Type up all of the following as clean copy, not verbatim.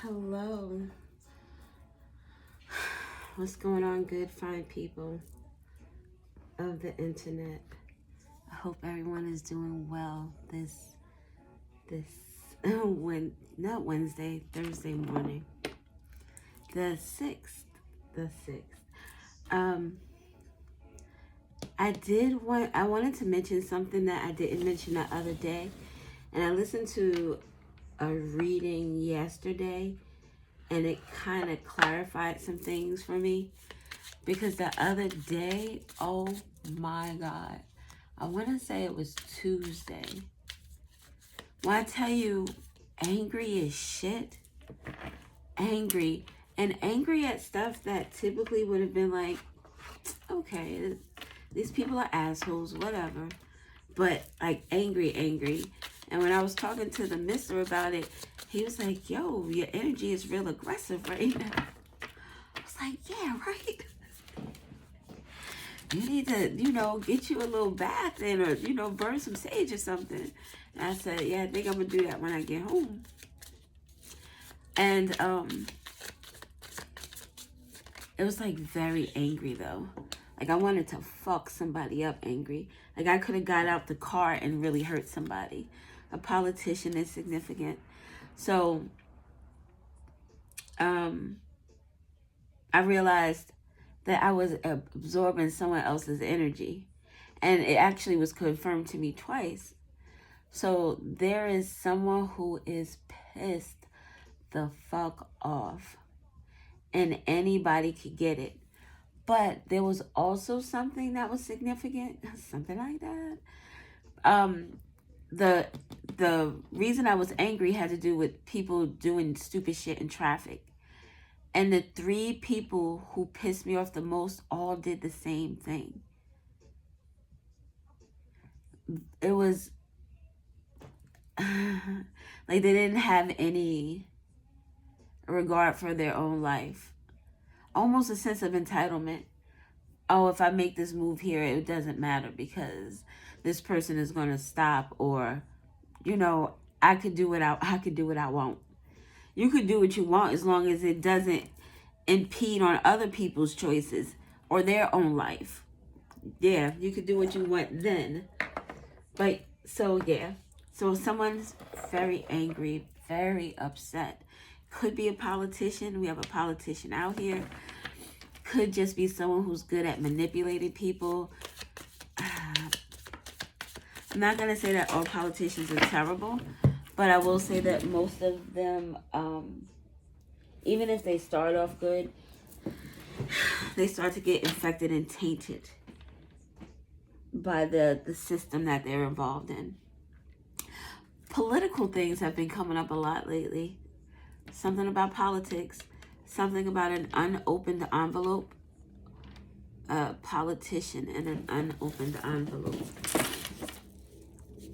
Hello. What's going on, good, fine people of the internet? I hope everyone is doing well this when not Wednesday, Thursday morning. The 6th. The 6th. Um I wanted to mention something that I didn't mention the other day. And I listened to a reading yesterday and it kind of clarified some things for me. Because the other day, oh my God, I want to say it was Tuesday. When I tell you, angry as shit, angry, and angry at stuff that typically would have been like, okay, these people are assholes, whatever. But like angry. And when I was talking to the mister about it, he was like, yo, your energy is real aggressive right now. I was like, yeah, right. You need to, get you a little bath in or, burn some sage or something. And I said, yeah, I think I'm going to do that when I get home. And it was like very angry though. Like I wanted to fuck somebody up angry. Like I could have got out the car and really hurt somebody. A politician is significant. So I realized that I was absorbing someone else's energy. And it actually was confirmed to me twice. So there is someone who is pissed the fuck off. And anybody could get it. But there was also something that was significant. Something like that. The reason I was angry had to do with people doing stupid shit in traffic. And the 3 people who pissed me off the most all did the same thing. It was like they didn't have any regard for their own life. Almost a sense of entitlement. Oh, if I make this move here, it doesn't matter because this person is going to stop, or, I could do what I want. You could do what you want as long as it doesn't impede on other people's choices or their own life. Yeah, you could do what you want then. But so yeah. So someone's very angry, very upset. Could be a politician. We have a politician out here. Could just be someone who's good at manipulating people. I'm not going to say that all politicians are terrible, but I will say that most of them, even if they start off good, they start to get infected and tainted by the system that they're involved in. Political things have been coming up a lot lately. Something about politics, something about an unopened envelope, a politician and an unopened envelope.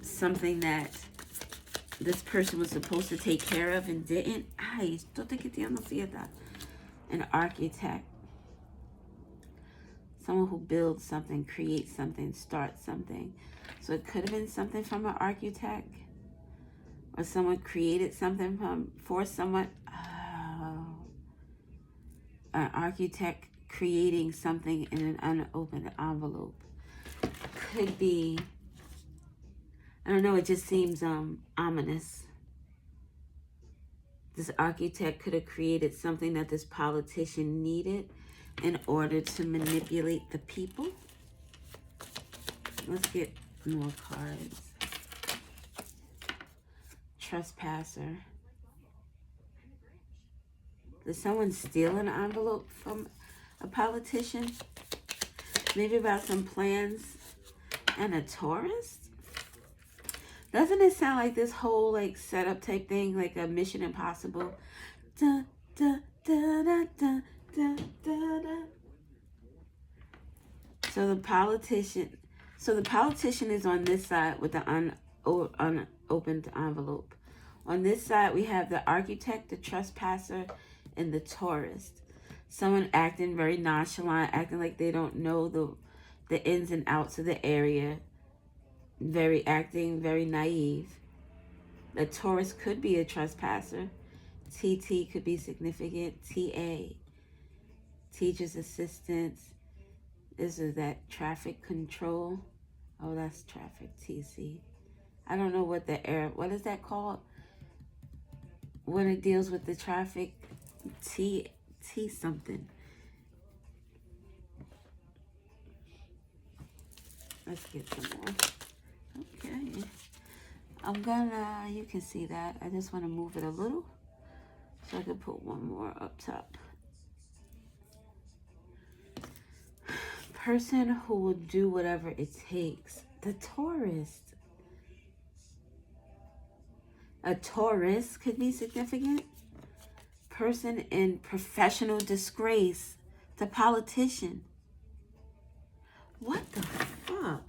Something that this person was supposed to take care of and didn't. An architect. Someone who builds something, creates something, starts something. So it could have been something from an architect. Or someone created something for someone. Oh. An architect creating something in an unopened envelope. Could be, I don't know, it just seems ominous. This architect could have created something that this politician needed in order to manipulate the people. Let's get more cards. Trespasser. Did someone steal an envelope from a politician? Maybe about some plans and a tourist? Doesn't it sound like this whole like setup type thing, like a Mission Impossible? Da, da, da, da, da, da, da, da. So the politician is on this side with the unopened envelope. On this side, we have the architect, the trespasser, and the tourist. Someone acting very nonchalant, acting like they don't know the ins and outs of the area. Acting very naive. The tourist could be a trespasser. TT could be significant. TA, teacher's assistants. This is that traffic control. Oh, that's traffic. TC. I don't know what what is that called? When it deals with the traffic. T something. Let's get some more. Okay. You can see that. I just want to move it a little so I can put one more up top. Person who will do whatever it takes. The tourist. A tourist could be significant. Person in professional disgrace. The politician. What the fuck?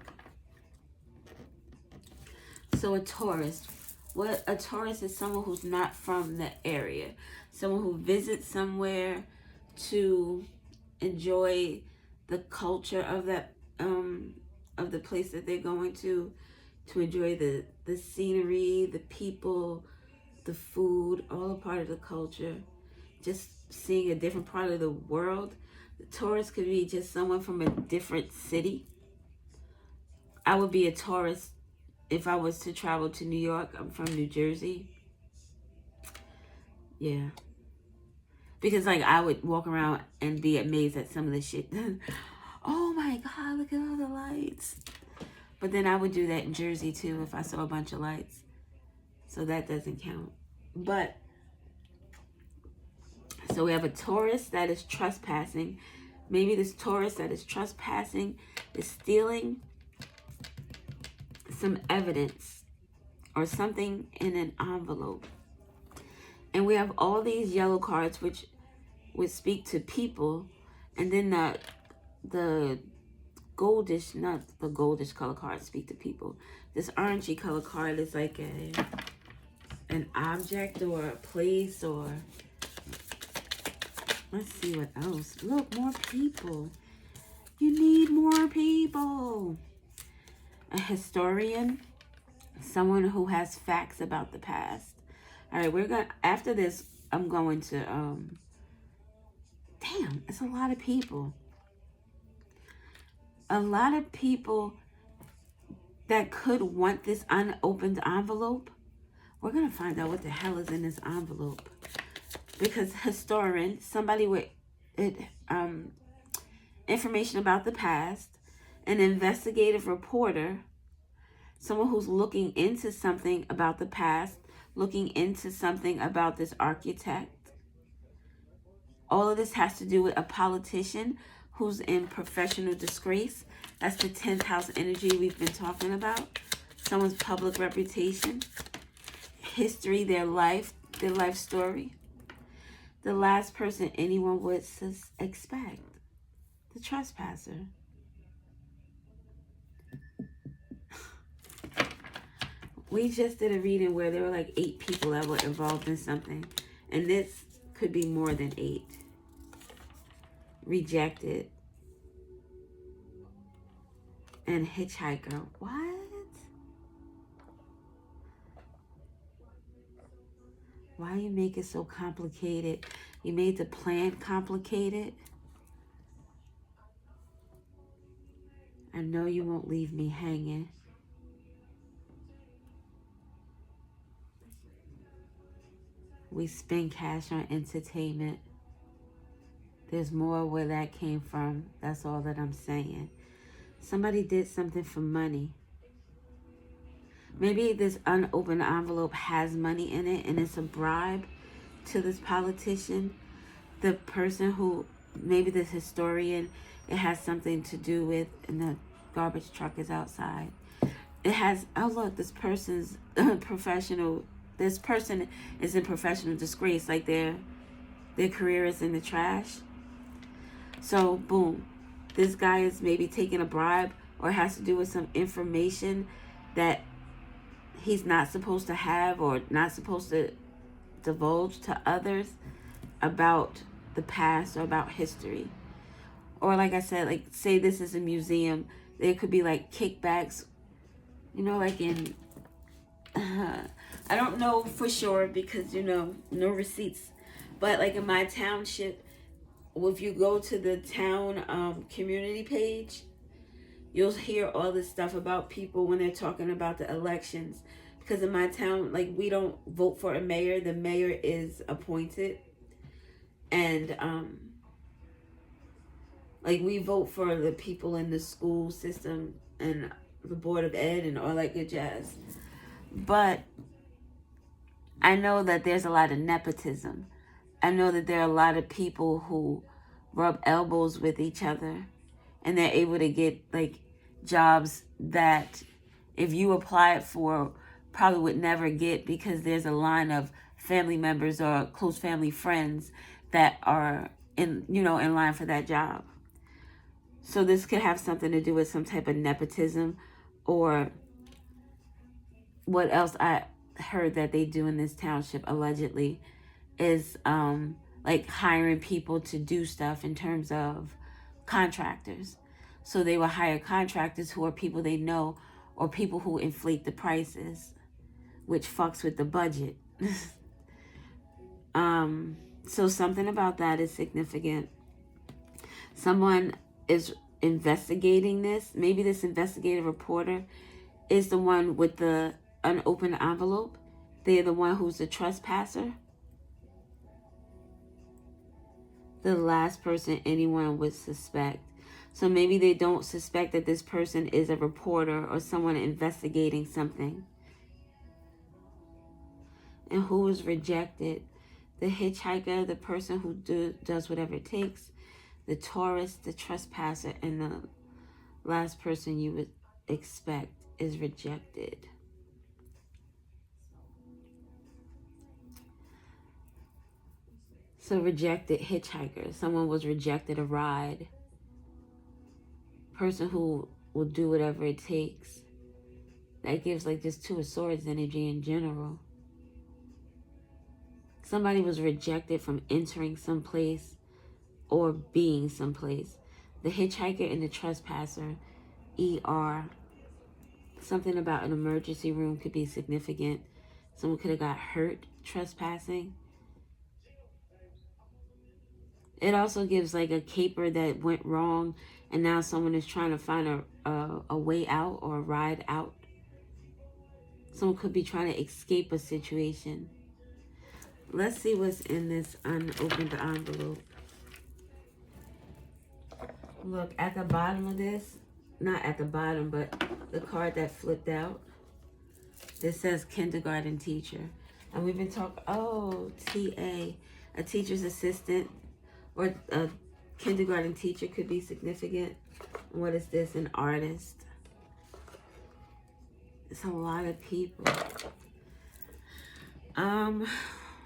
So a tourist. What a tourist is someone who's not from the area. Someone who visits somewhere to enjoy the culture of that of the place that they're going to enjoy the scenery, the people, the food, all a part of the culture. Just seeing a different part of the world. The tourist could be just someone from a different city. I would be a tourist if I was to travel to New York. I'm from New Jersey. Yeah. Because like I would walk around and be amazed at some of the shit. Oh my God, look at all the lights. But then I would do that in Jersey too if I saw a bunch of lights. So that doesn't count. But, so we have a tourist that is trespassing. Maybe this tourist that is trespassing is stealing some evidence or something in an envelope. And we have all these yellow cards which would speak to people. And then the goldish, not the goldish color cards speak to people. This orangey color card is like an object or a place or... Let's see what else. Look, more people. You need more people. A historian. Someone who has facts about the past. All right, after this, I'm going to, damn, it's a lot of people. A lot of people that could want this unopened envelope. We're going to find out what the hell is in this envelope. Because historian, somebody with information about the past, an investigative reporter, someone who's looking into something about the past, looking into something about this architect. All of this has to do with a politician who's in professional disgrace. That's the 10th house energy we've been talking about. Someone's public reputation, history, their life story. The last person anyone would expect, the trespasser. We just did a reading where there were like 8 people that were involved in something. And this could be more than 8. Rejected. And hitchhiker. What? Why you make it so complicated? You made the plan complicated. I know you won't leave me hanging. We spend cash on entertainment. There's more where that came from. That's all that I'm saying. Somebody did something for money. Maybe this unopened envelope has money in it and it's a bribe to this politician. The person who, maybe this historian, it has something to do with, and the garbage truck is outside. It has, oh look, this person's professional, this person is in professional disgrace, like their career is in the trash. So boom, this guy is maybe taking a bribe or has to do with some information that he's not supposed to have or not supposed to divulge to others about the past or about history. Or like I said, like say this is a museum, there could be like kickbacks, you know, like in I don't know for sure because, no receipts. But like in my township, if you go to the town community page, you'll hear all this stuff about people when they're talking about the elections. Because in my town, like, we don't vote for a mayor. The mayor is appointed. And like, we vote for the people in the school system and the board of ed and all that good jazz. But I know that there's a lot of nepotism. I know that there are a lot of people who rub elbows with each other, and they're able to get like jobs that if you apply it for probably would never get, because there's a line of family members or close family friends that are in line for that job. So this could have something to do with some type of nepotism, or what else I heard that they do in this township allegedly is like hiring people to do stuff in terms of contractors. So they will hire contractors who are people they know, or people who inflate the prices, which fucks with the budget. So something about that is significant. Someone is investigating this. Maybe this investigative reporter is the one with the unopened envelope. They're the one who's the trespasser. The last person anyone would suspect. So maybe they don't suspect that this person is a reporter or someone investigating something. And who was rejected? The hitchhiker, the person who does whatever it takes, the tourist, the trespasser, and the last person you would expect is rejected. So rejected hitchhiker. Someone was rejected a ride. Person who will do whatever it takes. That gives like this Two of Swords energy in general. Somebody was rejected from entering someplace or being someplace. The hitchhiker and the trespasser, ER. Something about an emergency room could be significant. Someone could have got hurt trespassing. It also gives like a caper that went wrong, and now someone is trying to find a way out or a ride out. Someone could be trying to escape a situation. Let's see what's in this unopened envelope. Look, at the bottom of this, not at the bottom, but the card that flipped out, this says kindergarten teacher. And we've been talking, TA, a teacher's assistant, or a kindergarten teacher could be significant. What is this? An artist. It's a lot of people.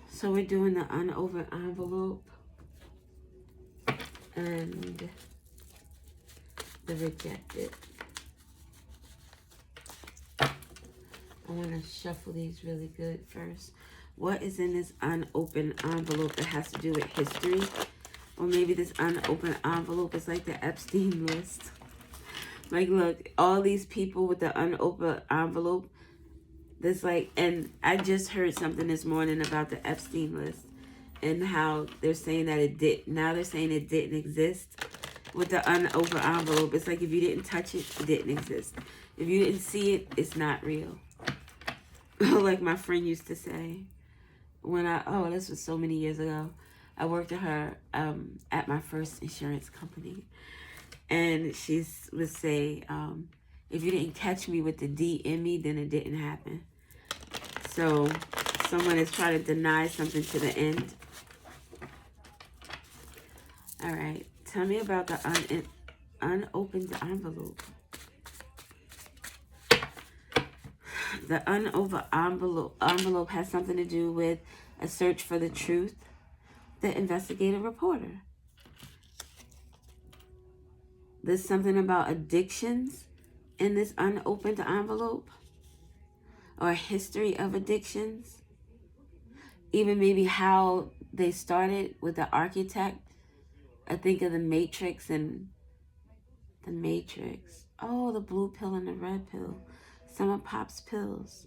So we're doing the unopened envelope and the rejected. I want to shuffle these really good first. What is in this unopened envelope that has to do with history? Or maybe this unopened envelope is like the Epstein list. Like, look, all these people with the unopened envelope. This like, and I just heard something this morning about the Epstein list and how they're saying that it did. Now they're saying it didn't exist with the unopened envelope. It's like if you didn't touch it, it didn't exist. If you didn't see it, it's not real. Like my friend used to say when this was so many years ago. I worked with her at my first insurance company. And she would say, if you didn't catch me with the D in me, then it didn't happen. So someone is trying to deny something to the end. All right. Tell me about the unopened envelope. The unopened envelope has something to do with a search for the truth. The investigative reporter. There's something about addictions in this unopened envelope, or a history of addictions. Even maybe how they started with the architect. I think of the Matrix and the Matrix. Oh, the blue pill and the red pill. Some of Pop's pills.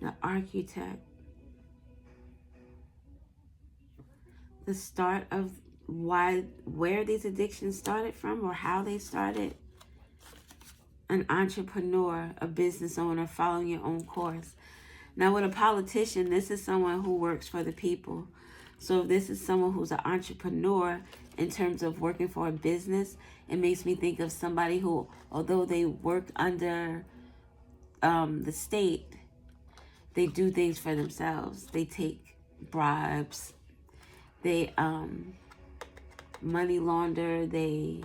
the architect, the start of where these addictions started from or how they started, an entrepreneur, a business owner, following your own course. Now with a politician, this is someone who works for the people. So if this is someone who's an entrepreneur in terms of working for a business, it makes me think of somebody who, although they work under the state, they do things for themselves. They take bribes. They money launder. They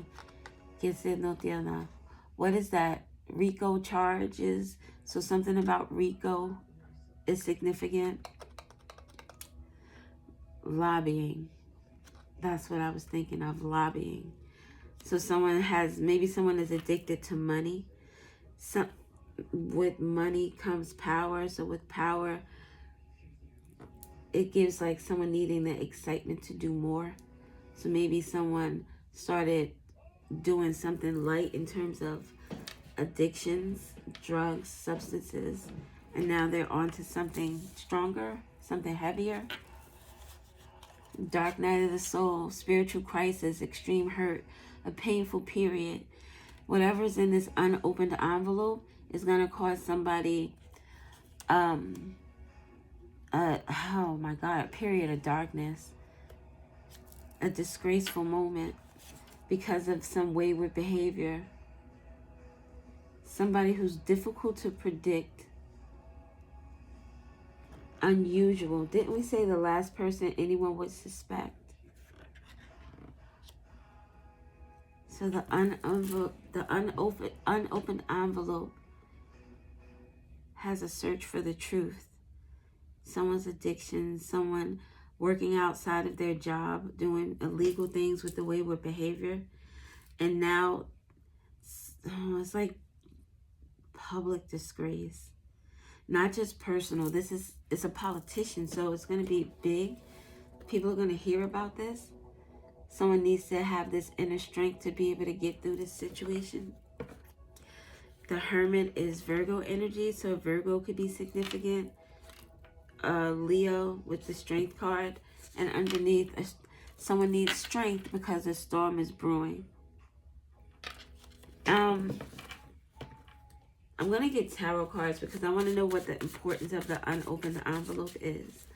what is that? RICO charges. So something about RICO is significant. Lobbying. That's what I was thinking of, lobbying. So maybe someone is addicted to money. With money comes power. So with power, it gives like someone needing the excitement to do more. So maybe someone started doing something light in terms of addictions, drugs, substances, and now they're on to something stronger, something heavier. Dark night of the soul, spiritual crisis, extreme hurt, a painful period. Whatever's in this unopened envelope is going to cause somebody, oh my God, a period of darkness, a disgraceful moment because of some wayward behavior. Somebody who's difficult to predict. Unusual. Didn't we say the last person anyone would suspect? So the unopened envelope has a search for the truth. Someone's addiction, someone working outside of their job, doing illegal things with the wayward behavior. And now it's like public disgrace. Not just personal. It's a politician, so it's going to be big. People are going to hear about this. Someone needs to have this inner strength to be able to get through this situation. The Hermit is Virgo energy, so Virgo could be significant. Leo with the Strength card, and underneath, someone needs strength because a storm is brewing. I'm going to get tarot cards because I want to know what the importance of the unopened envelope is.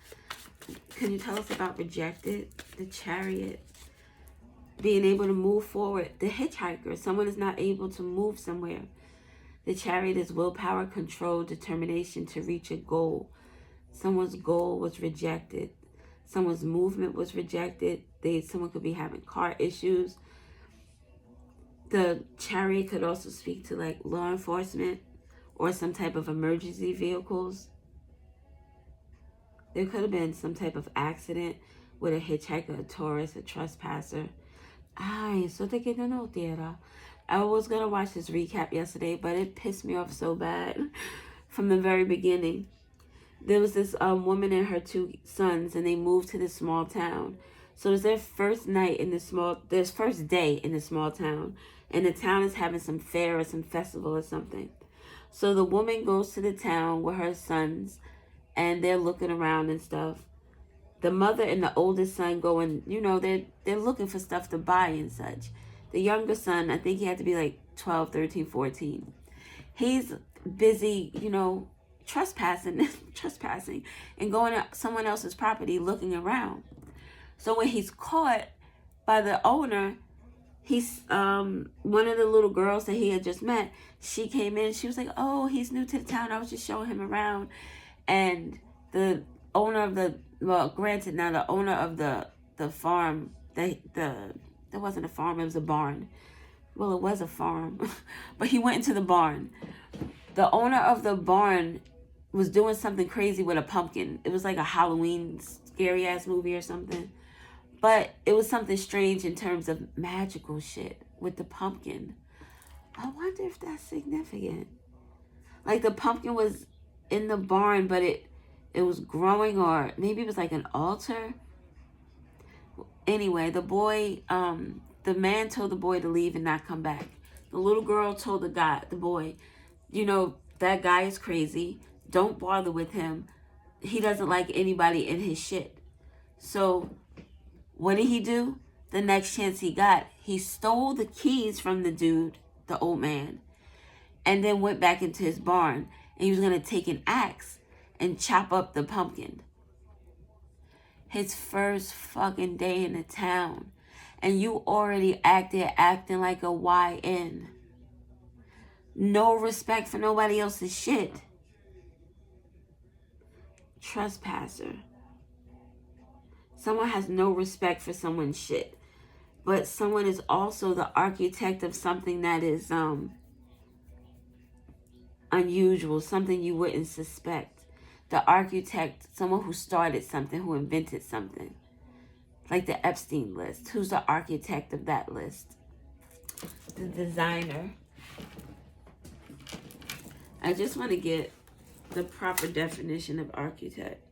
Can you tell us about rejected, the Chariot, being able to move forward, the Hitchhiker, someone is not able to move somewhere. The Chariot is willpower, control, determination to reach a goal. Someone's goal was rejected. Someone's movement was rejected. Someone could be having car issues. The Chariot could also speak to like law enforcement or some type of emergency vehicles. There could have been some type of accident with a hitchhiker, a tourist, a trespasser. So te quedó no tierra. I was going to watch this recap yesterday, but it pissed me off so bad from the very beginning. There was this woman and her two sons, and they moved to this small town. So it's their first day in this small town, and the town is having some fair or some festival or something. So the woman goes to the town with her sons, and they're looking around and stuff. The mother and the oldest son go and, they're looking for stuff to buy and such. The younger son, I think he had to be like 12, 13, 14. He's busy, trespassing and going to someone else's property looking around. So when he's caught by the owner, he's one of the little girls that he had just met, she came in, she was like, oh, he's new to the town, I was just showing him around. And the owner of the owner of the farm, there wasn't a farm, it was a barn. Well, it was a farm, but he went into the barn. The owner of the barn was doing something crazy with a pumpkin. It was like a Halloween scary ass movie or something. But it was something strange in terms of magical shit with the pumpkin. I wonder if that's significant. Like the pumpkin was in the barn, but it was growing, or maybe it was like an altar. Anyway, the man told the boy to leave and not come back. The little girl told the boy, that guy is crazy. Don't bother with him. He doesn't like anybody in his shit. So what did he do? The next chance he got, he stole the keys from the dude, the old man, and then went back into his barn. And he was going to take an axe and chop up the pumpkin. His first fucking day in the town. And you already acting like a YN. No respect for nobody else's shit. Trespasser. Someone has no respect for someone's shit. But someone is also the architect of something that is unusual, something you wouldn't suspect. The architect, someone who started something, who invented something. Like the Epstein list. Who's the architect of that list? The designer. I just want to get the proper definition of architect.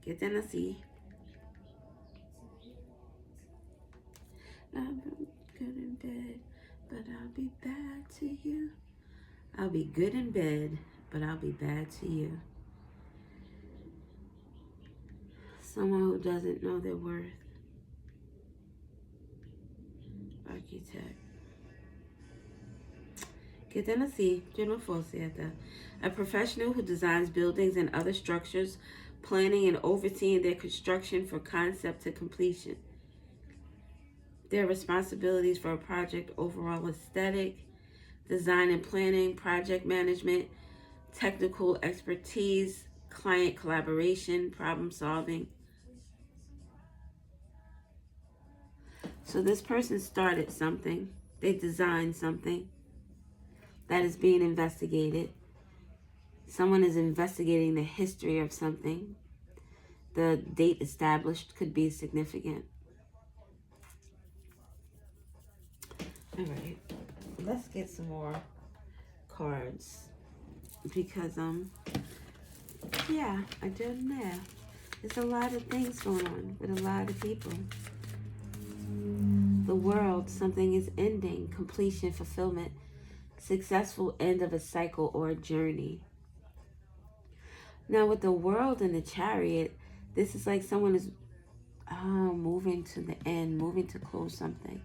Get them to see. I'm good in bed, but I'll be bad to you. I'll be good in bed, but I'll be bad to you. Someone who doesn't know their worth. Architect. Che Tennessee, General Falsiata, a professional who designs buildings and other structures, planning and overseeing their construction from concept to completion. Their responsibilities for a project overall aesthetic, design and planning, project management, technical expertise, client collaboration, problem solving. So this person started something. They designed something that is being investigated. Someone is investigating the history of something. The date established could be significant. All right, let's get some more cards because yeah, I did math. There's a lot of things going on with a lot of people. The world, something is ending, completion, fulfillment, successful end of a cycle or a journey. Now with the world and the Chariot, this is like someone is moving to the end, moving to close something.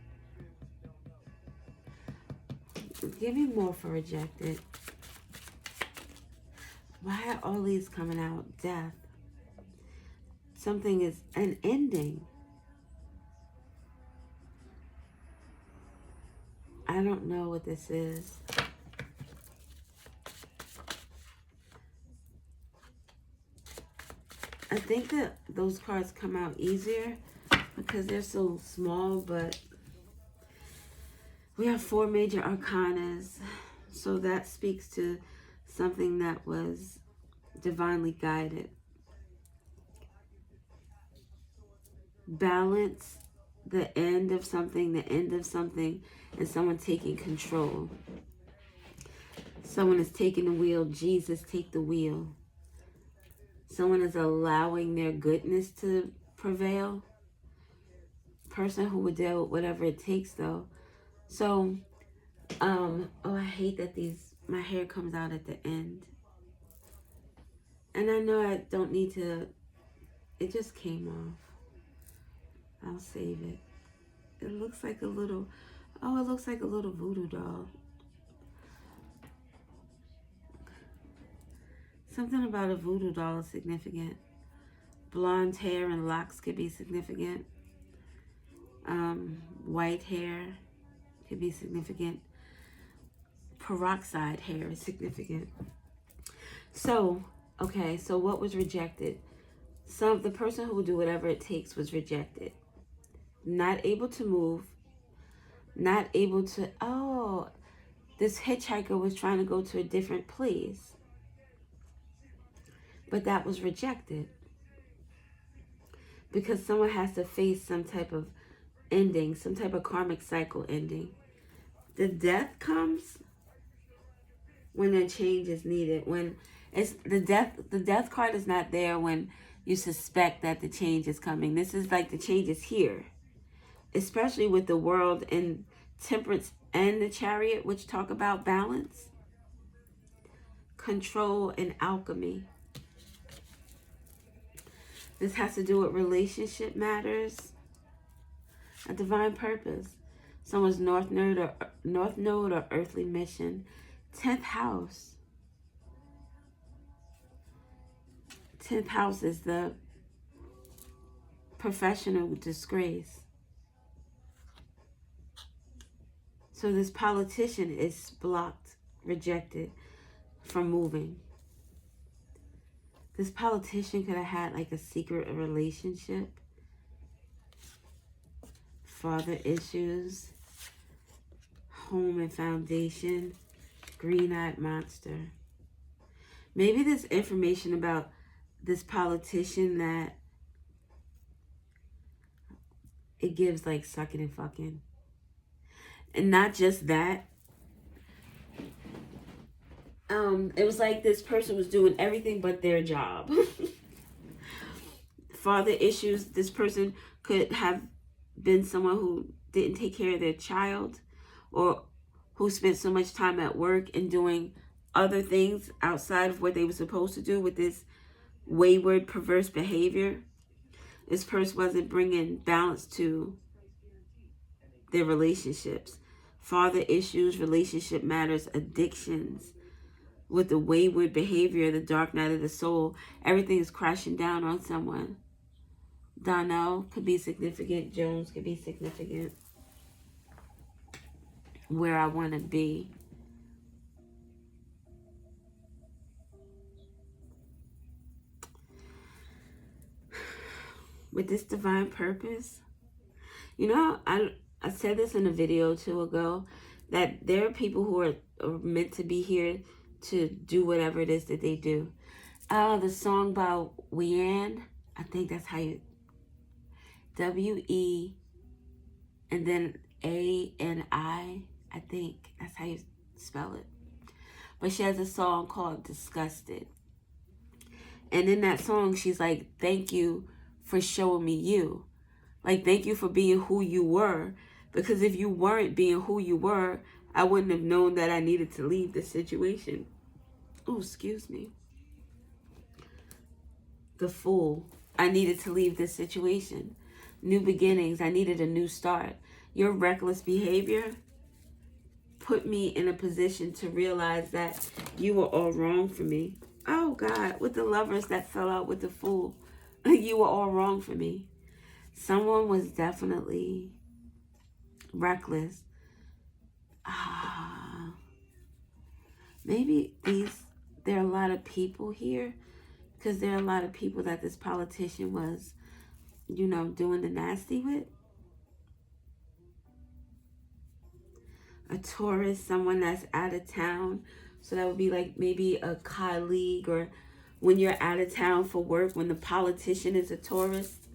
Give me more for rejected. Why are all these coming out? Death. Something is an ending. I don't know what this is. I think that those cards come out easier because they're so small, but we have 4 major arcanas. So that speaks to something that was divinely guided. Balance, the end of something, and someone taking control. Someone is taking the wheel. Jesus, take the wheel. Someone is allowing their goodness to prevail. Person who would deal with whatever it takes, though. So, oh, I hate that my hair comes out at the end. And I know I don't need to, it just came off. I'll save it. It looks like a little, it looks like a little voodoo doll. Something about a voodoo doll is significant. Blonde hair and locks could be significant. White hair could be significant. Peroxide hair is significant. So, okay, so what was rejected? The person who would do whatever it takes was rejected. Not able to move. Not able to, this hitchhiker was trying to go to a different place. But that was rejected. Because someone has to face some type of ending, some type of karmic cycle ending. The death comes when a change is needed. When it's the death card is not there when you suspect that the change is coming. This is like the change is here. Especially with the world and Temperance and the Chariot, which talk about balance. control, and alchemy. This has to do with relationship matters, a divine purpose, someone's north node or earthly mission. 10th house. 10th house is the professional disgrace. So this politician is blocked, rejected from moving. This politician could have had like a secret relationship, father issues, home and foundation, green-eyed monster. Maybe this information about this politician that it gives like sucking and fucking. And not just that. It was like this person was doing everything but their job. Father issues. This person could have been someone who didn't take care of their child, or who spent so much time at work and doing other things outside of what they were supposed to do with this wayward, perverse behavior. This person wasn't bringing balance to their relationships. Father issues, relationship matters, addictions. With the wayward behavior, the dark night of the soul, everything is crashing down on someone. Donnell could be significant. Jones could be significant. Where I want to be. With this divine purpose, you know, I said this in a video or two ago, that there are people who are meant to be here to do whatever it is that they do. The song by Weann, I think that's how you, W-E, and then A-N-I, I think that's how you spell it. But she has a song called Disgusted. And in that song, she's like, thank you for showing me you. Like, thank you for being who you were. Because if you weren't being who you were, I wouldn't have known that I needed to leave the situation. Oh, excuse me. The Fool. I needed to leave this situation. New beginnings. I needed a new start. Your reckless behavior put me in a position to realize that you were all wrong for me. Oh, God. With the Lovers that fell out with the Fool. You were all wrong for me. Someone was definitely reckless. Maybe there are a lot of people here, because there are a lot of people that this politician was, you know, doing the nasty with. A tourist, someone that's out of town. So that would be like maybe a colleague, or when you're out of town for work, when the politician is a tourist.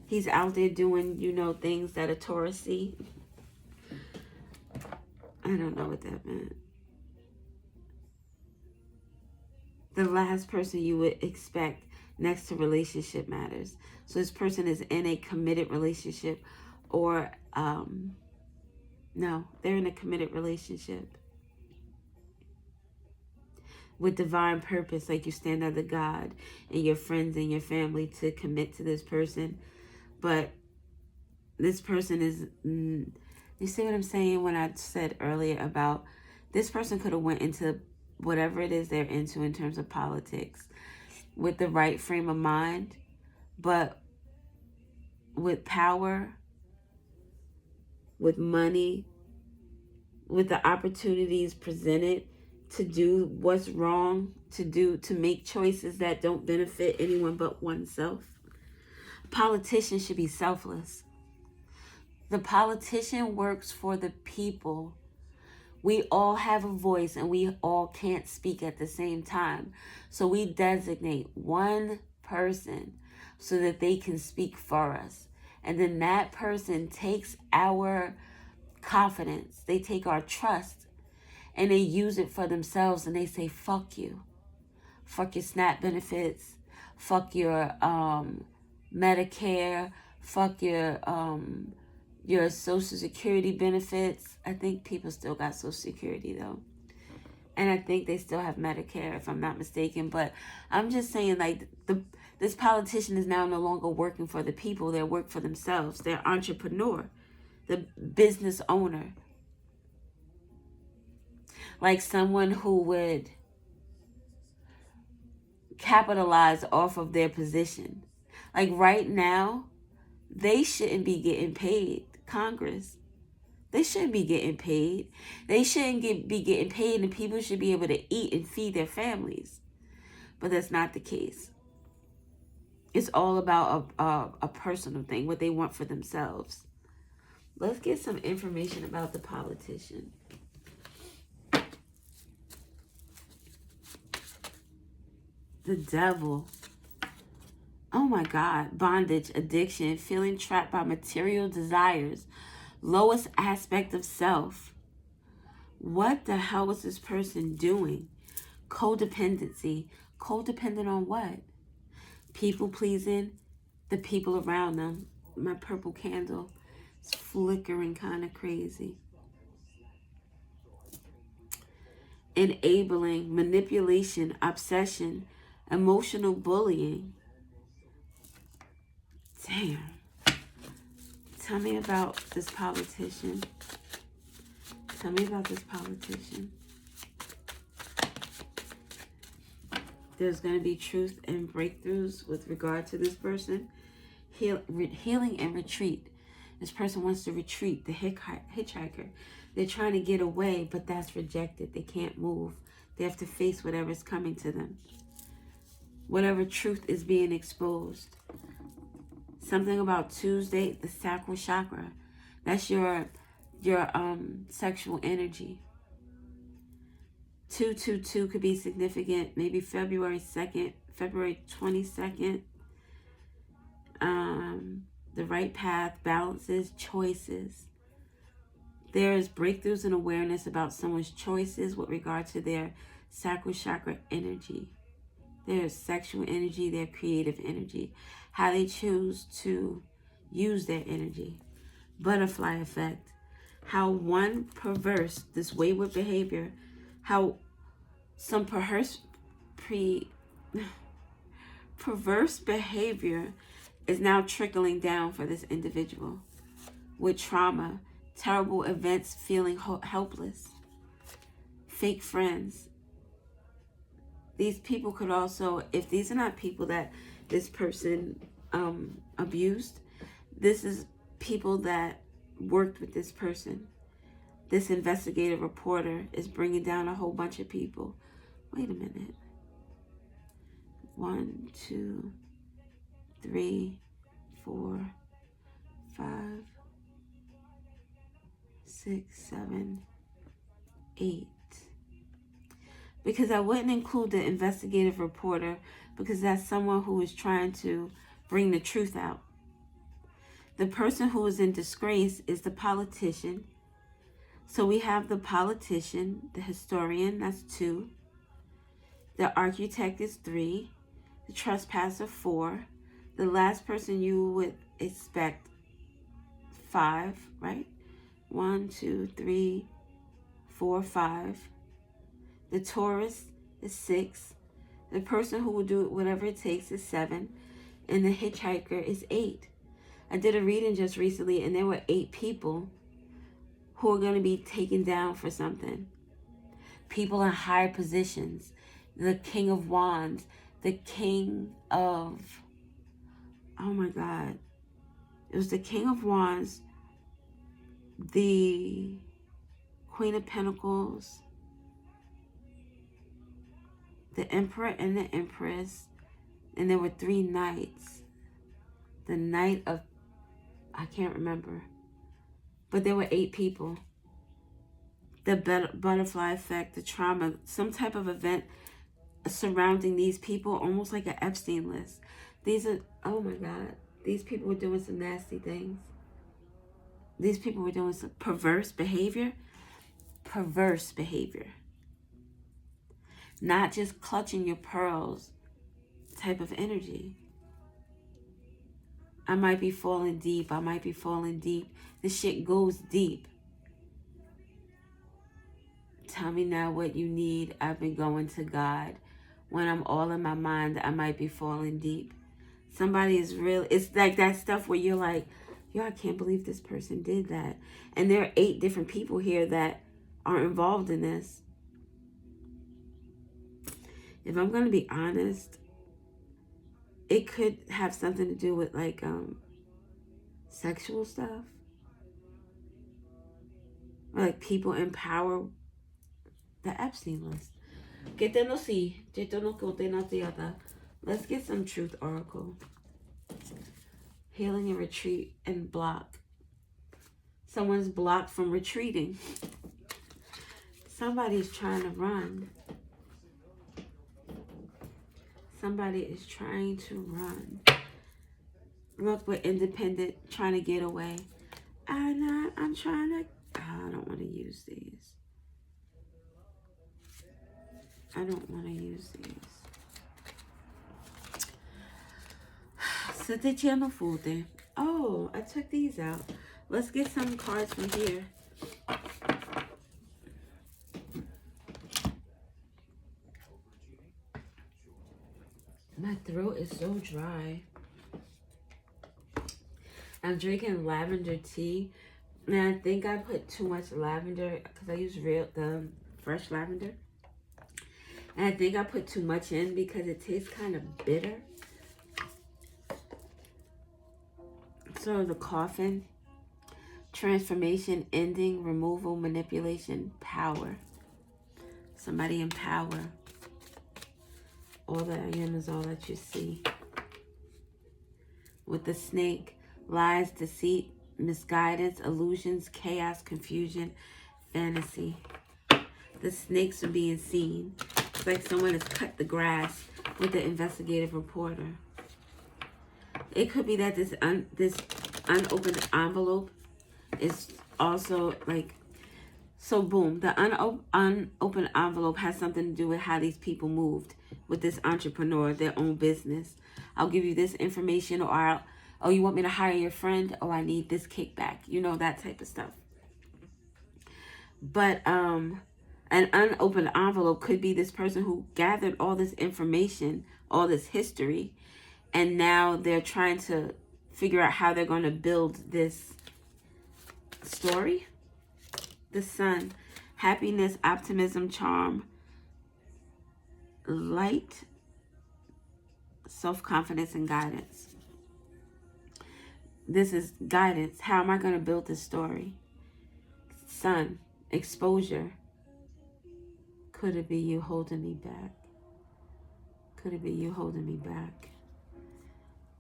He's out there doing, you know, things that a tourist see. I don't know what that meant. The last person you would expect next to relationship matters. So this person is in a committed relationship, or no, they're in a committed relationship with divine purpose. Like, you stand under God and your friends and your family to commit to this person. But this person is, you see what I'm saying when I said earlier about this person could have went into whatever it is they're into in terms of politics with the right frame of mind, but with power, with money, with the opportunities presented to do what's wrong, to make choices that don't benefit anyone but oneself. Politicians should be selfless. The politician works for the people. We all have a voice and we all can't speak at the same time. So we designate one person so that they can speak for us. And then that person takes our confidence, they take our trust, and they use it for themselves, and they say, fuck you. Fuck your SNAP benefits. Fuck your Medicare. Fuck your Social Security benefits. I think people still got Social Security though. And I think they still have Medicare, if I'm not mistaken. But I'm just saying, like, this politician is now no longer working for the people. They work for themselves. They're entrepreneur, the business owner. Like someone who would capitalize off of their position. Like right now, they shouldn't be getting paid. Congress, they shouldn't be getting paid. They shouldn't be getting paid, and people should be able to eat and feed their families. But that's not the case. It's all about a personal thing, what they want for themselves. Let's get some information about the politician. The devil. Oh my God. Bondage, addiction, feeling trapped by material desires, lowest aspect of self. What the hell was this person doing? Codependency. Codependent on what? People pleasing the people around them. My purple candle is flickering kind of crazy. Enabling, manipulation, obsession, emotional bullying. Damn. Tell me about this politician. Tell me about this politician. There's going to be truth and breakthroughs with regard to this person. Healing and retreat. This person wants to retreat, the hitchhiker. They're trying to get away, but that's rejected. They can't move. They have to face whatever's coming to them. Whatever truth is being exposed. Something about Tuesday, the sacral chakra. That's your sexual energy. 222 could be significant. Maybe February 2nd, February 22nd. The right path, balances, choices. There is breakthroughs and awareness about someone's choices with regard to their sacral chakra energy. Their sexual energy, their creative energy. How they choose to use their energy. Butterfly effect. How one perverse, this wayward behavior, how some perverse behavior is now trickling down for this individual with trauma, terrible events, feeling helpless, fake friends. These people could also, if these are not people that this person abused, this is people that worked with this person. This investigative reporter is bringing down a whole bunch of people. Wait a minute. 1, 2, 3, 4, 5, 6, 7, 8. Because I wouldn't include the investigative reporter because that's someone who is trying to bring the truth out. The person who is in disgrace is the politician. So we have the politician, the historian, that's 2. The architect is 3. The trespasser, 4. The last person you would expect, 5, right? 1, 2, 3, 4, 5. The tourist is 6. The person who will do whatever it takes is 7. And the hitchhiker is 8. I did a reading just recently and there were 8 people who are going to be taken down for something. People in higher positions. The King of Wands. The King of... Oh my God. It was the King of Wands. The Queen of Pentacles. The Emperor and the Empress. And there were 3 knights. The Knight of... I can't remember. But there were 8 people. The butterfly effect, the trauma, some type of event surrounding these people, almost like an Epstein list. These are, oh my God, these people were doing some nasty things. These people were doing some perverse behavior. Perverse behavior. Not just clutching your pearls type of energy. I might be falling deep. I might be falling deep. This shit goes deep. tell me now what you need. I've been going to God. When I'm all in my mind, I might be falling deep. Somebody is real. It's like that stuff where you're like, yo, I can't believe this person did that. And there are 8 different people here that are involved in this. If I'm going to be honest, it could have something to do with like sexual stuff. Or like people in power. The Epstein list. Let's get some truth oracle. Healing and retreat and block. Someone's blocked from retreating. Somebody's trying to run. Somebody is trying to run. Look, we're independent, trying to get away. And I'm trying to... I don't want to use these. I don't want to use these. Oh, I took these out. Let's get some cards from here. My throat is so dry. I'm drinking lavender tea. And I think I put too much lavender because I use the fresh lavender. And I think I put too much in because it tastes kind of bitter. So the coffin, transformation, ending, removal, manipulation, power. Somebody in power. All that I am is all that you see. With the snake, lies, deceit, misguidance, illusions, chaos, confusion, fantasy. The snakes are being seen. It's like someone has cut the grass with the investigative reporter. It could be that this unopened envelope is also like... So boom, the unopened envelope has something to do with how these people moved with this entrepreneur, their own business. I'll give you this information, or oh, you want me to hire your friend? Oh, I need this kickback. You know, that type of stuff. But an unopened envelope could be this person who gathered all this information, all this history, and now they're trying to figure out how they're going to build this story. The sun, happiness, optimism, charm, light, self-confidence, and guidance. This is guidance. How am I going to build this story? Sun, exposure. Could it be you holding me back? Could it be you holding me back?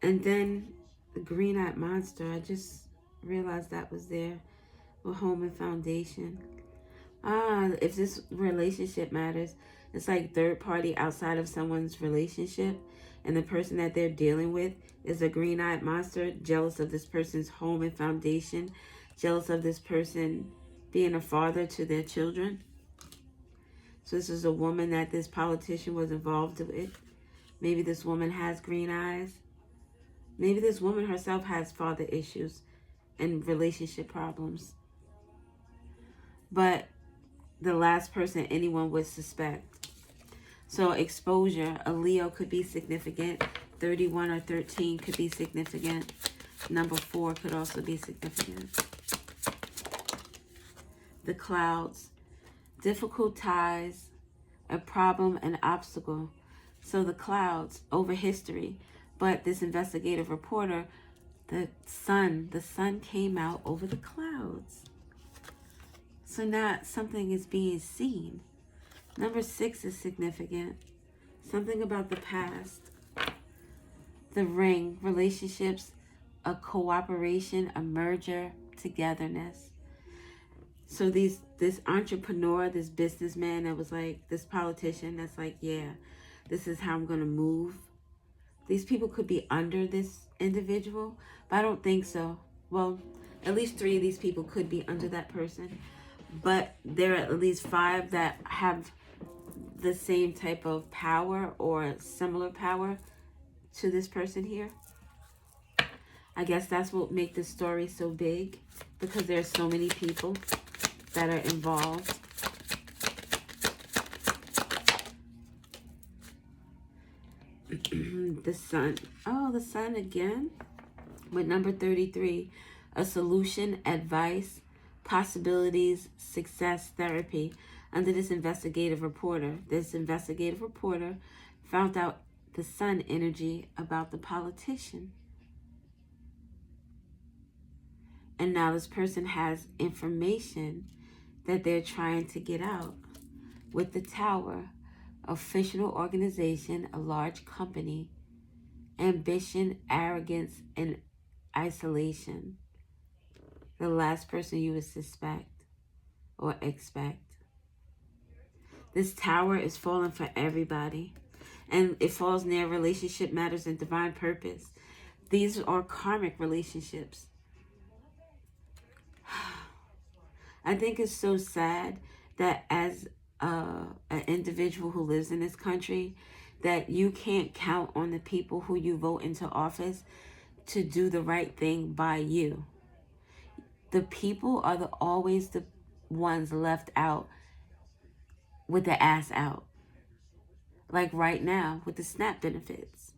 And then the green-eyed monster. I just realized that was there. With home and foundation. If this relationship matters, it's like third party outside of someone's relationship, and the person that they're dealing with is a green-eyed monster, jealous of this person's home and foundation, jealous of this person being a father to their children. So this is a woman that this politician was involved with. Maybe this woman has green eyes. Maybe this woman herself has father issues and relationship problems. But the last person anyone would suspect. So exposure, a Leo could be significant. 31 or 13 could be significant. Number 4 could also be significant. The clouds, difficult ties, a problem, an obstacle. So the clouds over history. But this investigative reporter, the sun came out over the clouds. So now something is being seen. Number 6 is significant. Something about the past. The ring, relationships, a cooperation, a merger, togetherness. So this entrepreneur, this businessman that was like, this politician that's like, yeah, this is how I'm going to move. These people could be under this individual, but I don't think so. Well, at least 3 of these people could be under that person. But there are at least 5 that have the same type of power or similar power to this person here. I guess that's what makes this story so big, because there are so many people that are involved. the sun. Oh, the sun again. With number 33, a solution, advice, possibilities, success, therapy. Under this investigative reporter found out the sun energy about the politician. And now this person has information that they're trying to get out. With the tower, a fictional organization, a large company, ambition, arrogance, and isolation. The last person you would suspect or expect. This tower is falling for everybody. And it falls near relationship matters and divine purpose. These are karmic relationships. I think it's so sad that as an individual who lives in this country, that you can't count on the people who you vote into office to do the right thing by you. The people are always the ones left out with the ass out. Like right now with the SNAP benefits.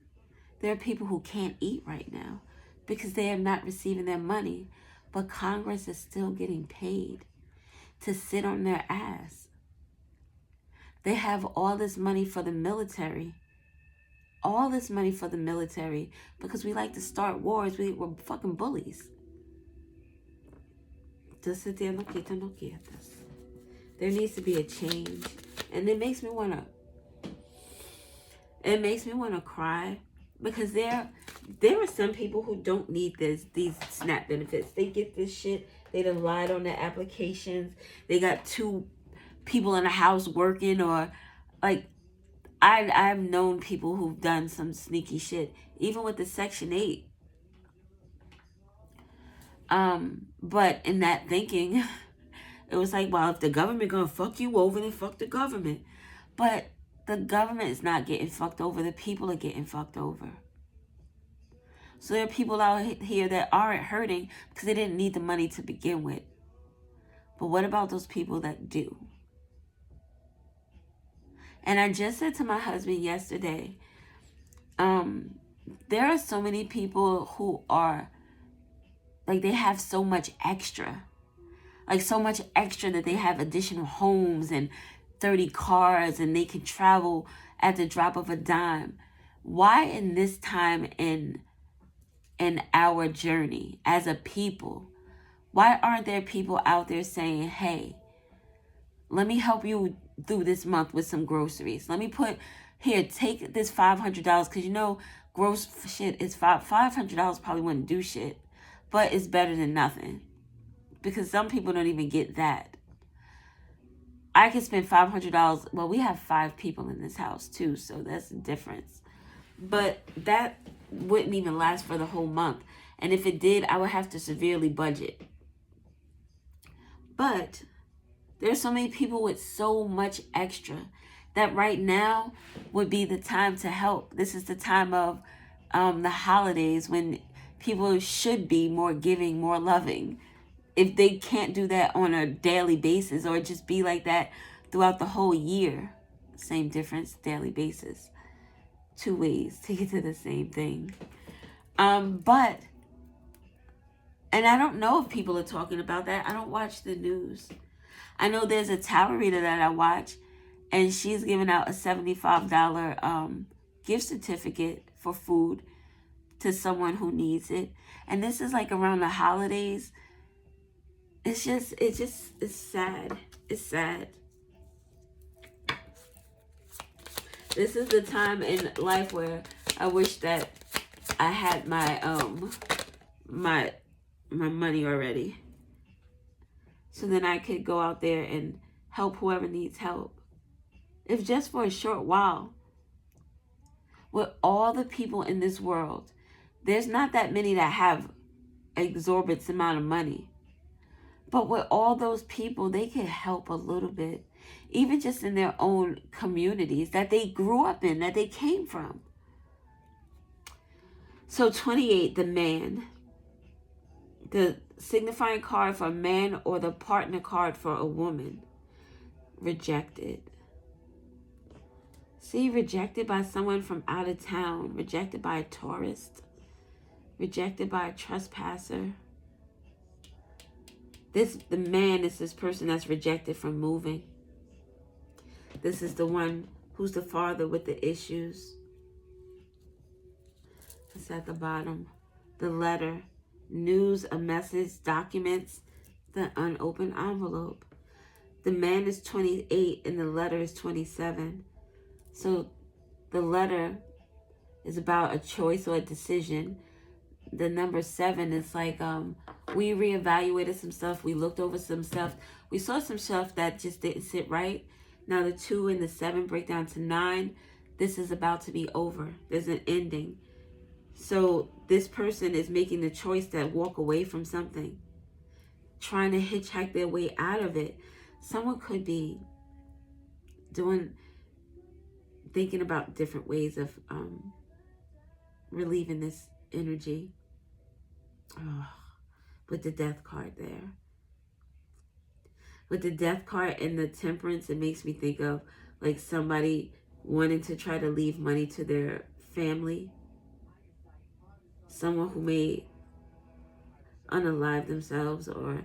There are people who can't eat right now because they are not receiving their money. But Congress is still getting paid to sit on their ass. They have all this money for the military. All this money for the military because we like to start wars. We're fucking bullies. There needs to be a change. And it makes me want to cry because there are some people who don't need these SNAP benefits. They get this shit. They done lied on their applications. They got 2 people in the house working, or like I've known people who've done some sneaky shit, even with the Section 8. But in that thinking, it was like, well, if the government gonna fuck you over, then fuck the government. But the government is not getting fucked over. The people are getting fucked over. So there are people out here that aren't hurting because they didn't need the money to begin with. But what about those people that do? And I just said to my husband yesterday, there are so many people who are, like, they have so much extra. Like, so much extra that they have additional homes and 30 cars and they can travel at the drop of a dime. Why in this time in our journey as a people, why aren't there people out there saying, hey, let me help you through this month with some groceries. Let me take this $500 because you know gross shit is $500 probably wouldn't do shit, but it's better than nothing because some people don't even get that. I could spend $500. Well, we have 5 people in this house too, so that's the difference. But that wouldn't even last for the whole month. And if it did, I would have to severely budget. But there's so many people with so much extra that right now would be the time to help. This is the time of the holidays when people should be more giving, more loving. If they can't do that on a daily basis or just be like that throughout the whole year, same difference, daily basis. 2 ways to get to the same thing. But, and I don't know if people are talking about that. I don't watch the news. I know there's a tarot reader that I watch, and she's giving out a $75 gift certificate for food to someone who needs it. And this is like around the holidays. It's sad. It's sad. This is the time in life where I wish that I had my my money already. So then I could go out there and help whoever needs help. If just for a short while. With all the people in this world, there's not that many that have exorbitant amount of money. But with all those people, they can help a little bit. Even just in their own communities that they grew up in, that they came from. So 28, the man. The signifying card for a man or the partner card for a woman. Rejected. See, rejected by someone from out of town, rejected by a tourist, rejected by a trespasser. The man is this person that's rejected from moving. This is the one who's the father with the issues. It's at the bottom. The letter, news, a message, documents, the unopened envelope. The man is 28 and the letter is 27. So the letter is about a choice or a decision. The number 7 is like we reevaluated some stuff. We looked over some stuff. We saw some stuff that just didn't sit right. Now the 2 and the 7 break down to 9. This is about to be over. There's an ending. So this person is making the choice to walk away from something, trying to hitchhike their way out of it. Someone could be thinking about different ways of relieving this energy. Oh, with the death card there. With the death card and the temperance, it makes me think of like somebody wanting to try to leave money to their family. Someone who may unalive themselves or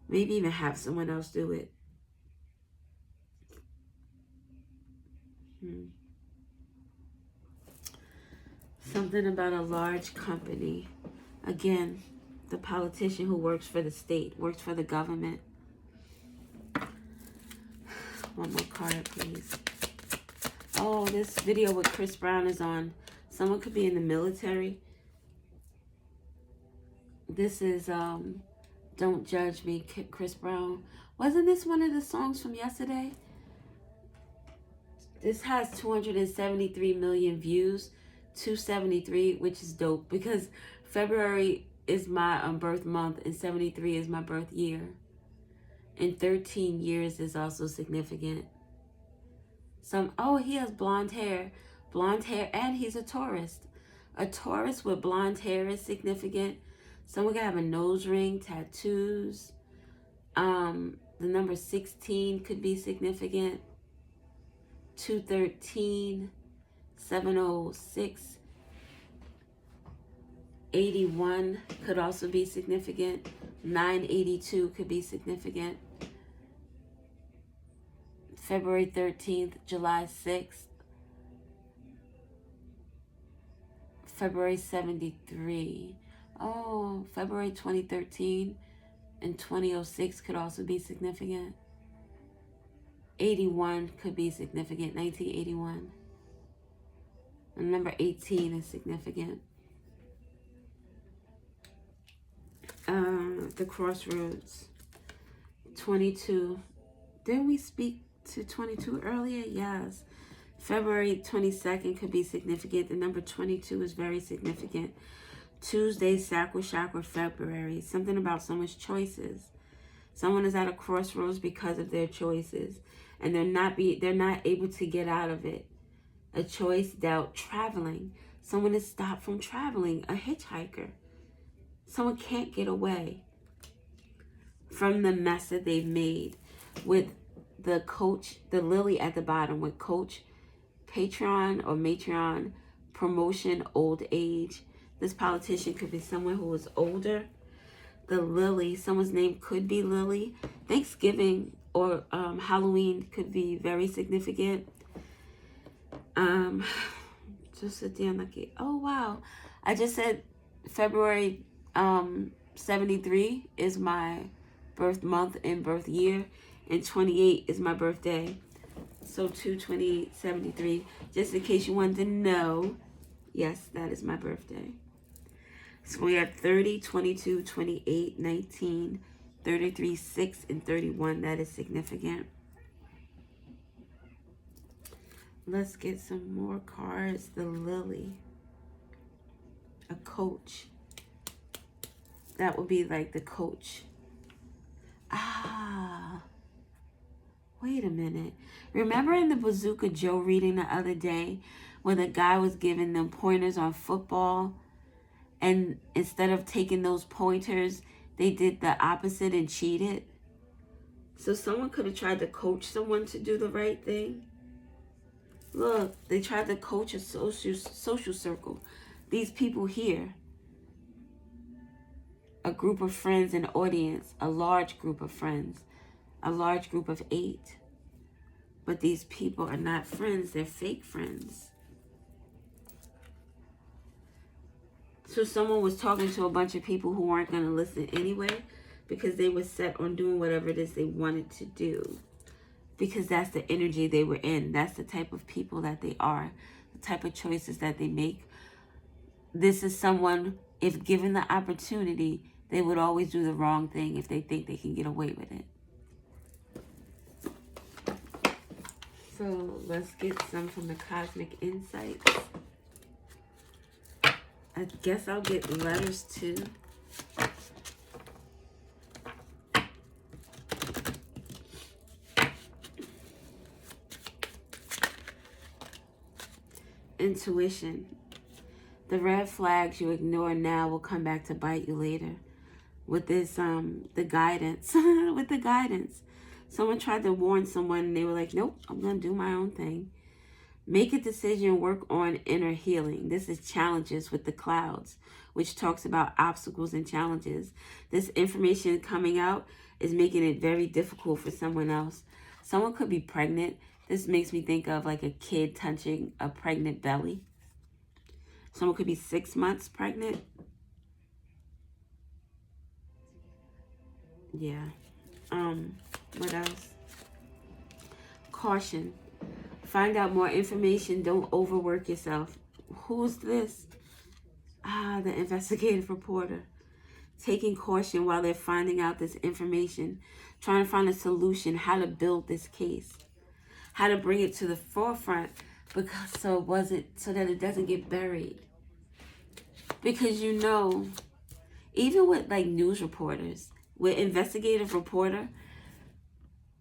maybe even have someone else do it. Something about a large company. Again, the politician who works for the state, works for the government. One more card, please. Oh, this video with Chris Brown is on. Someone could be in the military. This is Don't Judge Me, Chris Brown. Wasn't this one of the songs from yesterday? This has 273 million views. 273, which is dope because February is my birth month and 73 is my birth year. And 13 years is also significant. He has blonde hair, and he's a Taurus. A Taurus with blonde hair is significant. Someone could have a nose ring, tattoos. The number 16 could be significant. 213, 706, 81 could also be significant. 982 could be significant. February 13th, July 6th. February 73. Oh, February 2013 and 2006 could also be significant. 81 could be significant, 1981. And number 18 is significant. The crossroads. 22. Didn't we speak to 22 earlier? Yes. February 22nd could be significant. The number 22 is very significant. Tuesday, Sakura Chakra, February. Something about someone's choices. Someone is at a crossroads because of their choices. And they're not able to get out of it. A choice, doubt, traveling. Someone is stopped from traveling. A hitchhiker. Someone can't get away from the mess that they've made. With the coach, the lily at the bottom, with coach, patron or matron, promotion, old age. This politician could be someone who is older. The lily, someone's name could be Lily. Thanksgiving or Halloween could be very significant. Just sit there lucky. Oh wow, I just said February 73 is my birth month and birth year, and 28 is my birthday. So 2/28/73. Just in case you wanted to know, yes, that is my birthday. So we have 30, 22, 28, 19, 33, 6, and 31. That is significant. Let's get some more cards. The lily. A coach. That would be like the coach. Wait a minute. Remember in the Bazooka Joe reading the other day when the guy was giving them pointers on football, and instead of taking those pointers, they did the opposite and cheated? So someone could have tried to coach someone to do the right thing. Look, they tried to coach a social circle. These people here, a group of friends, an audience, a large group of friends, a large group of 8. But these people are not friends, they're fake friends. So someone was talking to a bunch of people who weren't going to listen anyway because they were set on doing whatever it is they wanted to do. Because that's the energy they were in. That's the type of people that they are. The type of choices that they make. This is someone, if given the opportunity, they would always do the wrong thing if they think they can get away with it. So let's get some from the Cosmic Insights. I guess I'll get letters too. Intuition. The red flags you ignore now will come back to bite you later. With this, the guidance. With the guidance. Someone tried to warn someone and they were like, nope, I'm going to do my own thing. Make a decision, work on inner healing. This is challenges with the clouds, which talks about obstacles and challenges. This information coming out is making it very difficult for someone else. Someone could be pregnant. This makes me think of like a kid touching a pregnant belly. Someone could be 6 months pregnant. Yeah. What else? Caution. Find out more information. Don't overwork yourself. Who's this? The investigative reporter. Taking caution while they're finding out this information. Trying to find a solution. How to build this case. How to bring it to the forefront. Because so that it doesn't get buried. Because you know, even with like news reporters, with investigative reporter,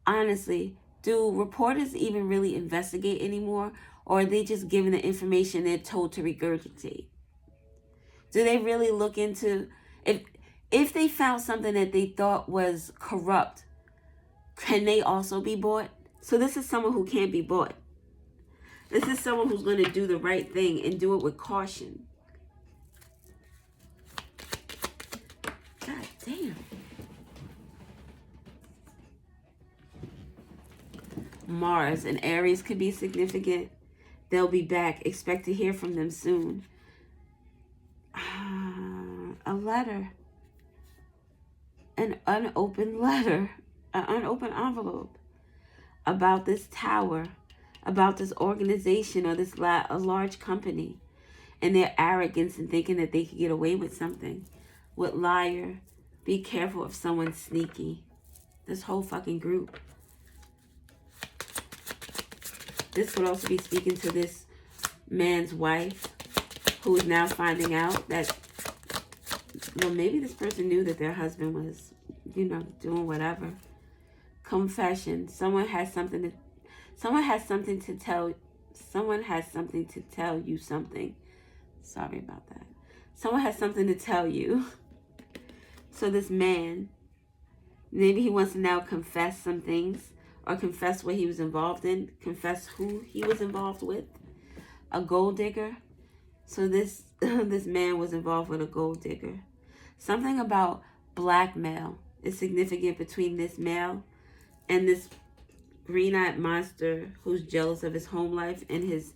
honestly, do reporters even really investigate anymore? Or are they just given the information they're told to regurgitate? Do they really look into, if they found something that they thought was corrupt, can they also be bought? So this is someone who can't be bought. This is someone who's going to do the right thing and do it with caution. God damn. Mars and Aries could be significant. They'll be back. Expect to hear from them soon. A letter. An unopened letter. An unopened envelope. About this tower. About this organization or this a large company. And their arrogance and thinking that they could get away with something. With liar. Be careful if someone's sneaky. This whole fucking group. This would also be speaking to this man's wife, who is now finding out that, well, maybe this person knew that their husband was, you know, doing whatever. Confession. Someone has something to tell you something. Sorry about that. Someone has something to tell you. So this man, maybe he wants to now confess some things. Or confess what he was involved in. Confess who he was involved with. A gold digger. So this man was involved with a gold digger. Something about blackmail is significant between this male and this green-eyed monster who's jealous of his home life and his...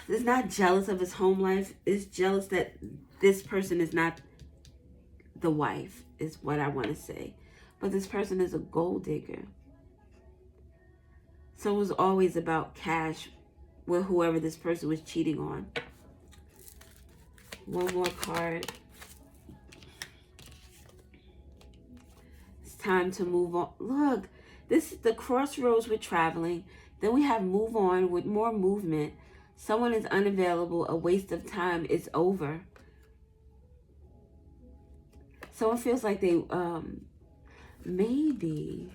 It's not jealous of his home life. It's jealous that this person is not the wife, is what I want to say. But this person is a gold digger. So it was always about cash with whoever this person was cheating on. One more card. It's time to move on. Look, this is the crossroads with traveling. Then we have move on with more movement. Someone is unavailable. A waste of time. It's over. Someone feels like they... Maybe.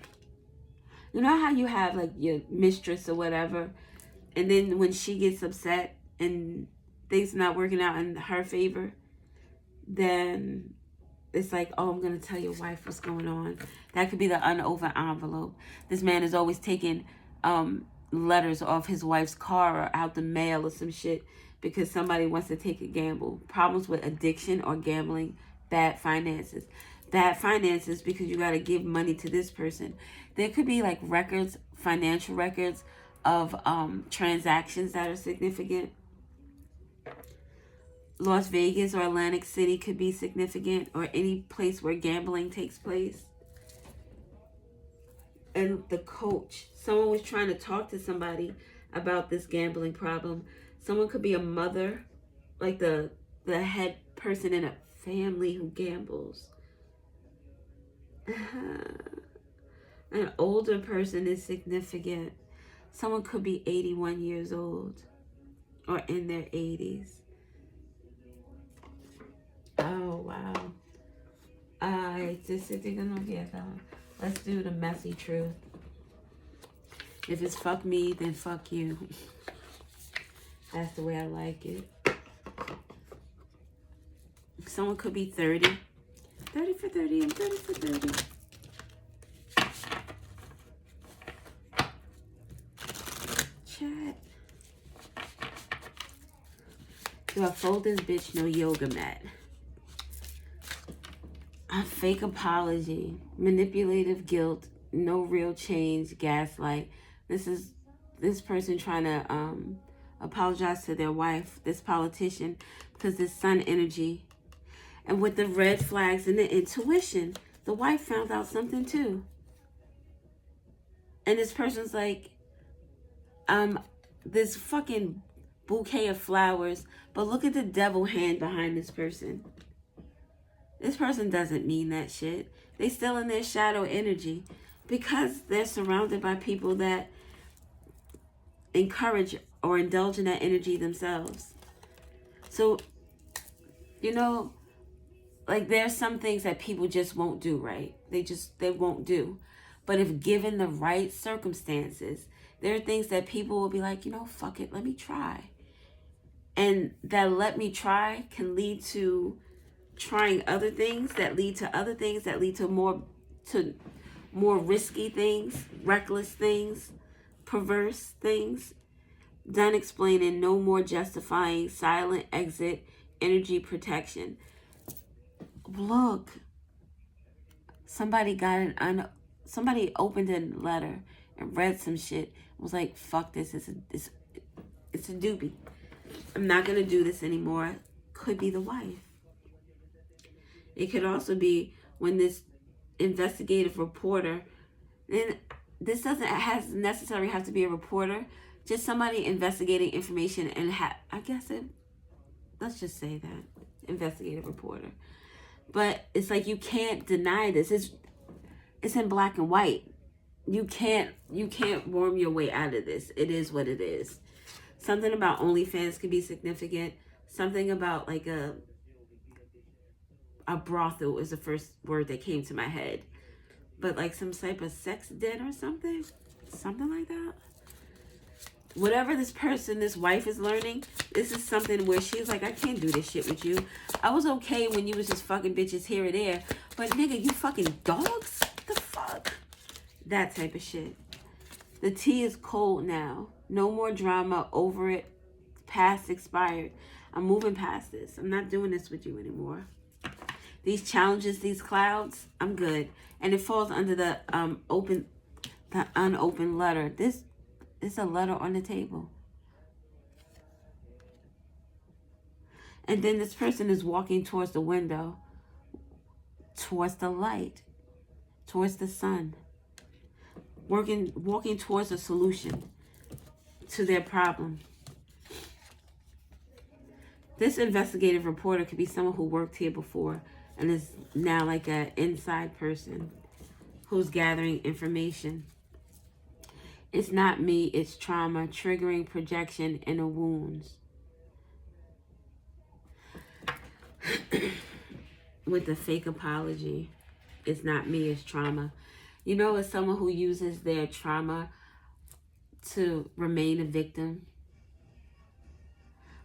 You know how you have like your mistress or whatever, and then when she gets upset and things not working out in her favor, then it's like, oh, I'm going to tell your wife what's going on. That could be the unopened envelope. This man is always taking letters off his wife's car or out the mail or some shit because somebody wants to take a gamble. Problems with addiction or gambling. Bad finances. Bad finances because you got to give money to this person. There could be like records, financial records of transactions that are significant. Las Vegas or Atlantic City could be significant, or any place where gambling takes place. And the coach, someone was trying to talk to somebody about this gambling problem. Someone could be a mother, like the head person in a family who gambles. An older person is significant. Someone could be 81 years old or in their 80s. Oh, wow. I just think I'm gonna get that. Let's do the messy truth. If it's fuck me, then fuck you. That's the way I like it. Someone could be 30. 30 for 30 and 30 for 30. Chat. Do I fold this bitch no yoga mat? A fake apology, manipulative guilt, no real change, gaslight. This person trying to apologize to their wife, this politician, because this sun energy. And with the red flags and the intuition, the wife found out something too. And this person's like, this fucking bouquet of flowers, but look at the devil hand behind this person. This person doesn't mean that shit. They still in their shadow energy because they're surrounded by people that encourage or indulge in that energy themselves. So, you know, like there's some things that people just won't do, right? They won't do. But if given the right circumstances, there are things that people will be like, you know, fuck it, let me try. And that let me try can lead to trying other things that lead to other things that lead to more risky things, reckless things, perverse things. Done explaining, no more justifying, silent exit, energy protection. Look, somebody opened a letter and read some shit and was like, fuck this, it's a doobie. I'm not gonna do this anymore. Could be the wife. It could also be when this investigative reporter, and this doesn't necessarily have to be a reporter, just somebody investigating information and let's just say that, investigative reporter. But it's like, you can't deny this. It's in black and white. You can't worm your way out of this. It is what it is. Something about OnlyFans could be significant. Something about like a brothel is the first word that came to my head. But like some type of sex den or something like that. Whatever this wife is learning, this is something where she's like, I can't do this shit with you. I was okay when you was just fucking bitches here or there, but nigga, you fucking dogs? The fuck? That type of shit. The tea is cold now. No more drama, over it. Past expired. I'm moving past this. I'm not doing this with you anymore. These challenges, these clouds, I'm good. And it falls under the unopened letter. This is a letter on the table. And then this person is walking towards the window, towards the light, towards the sun, walking towards a solution to their problem. This investigative reporter could be someone who worked here before and is now like an inside person who's gathering information. It's not me, it's trauma, triggering projection, inner wounds. With the fake apology, it's not me, it's trauma. You know, it's someone who uses their trauma to remain a victim.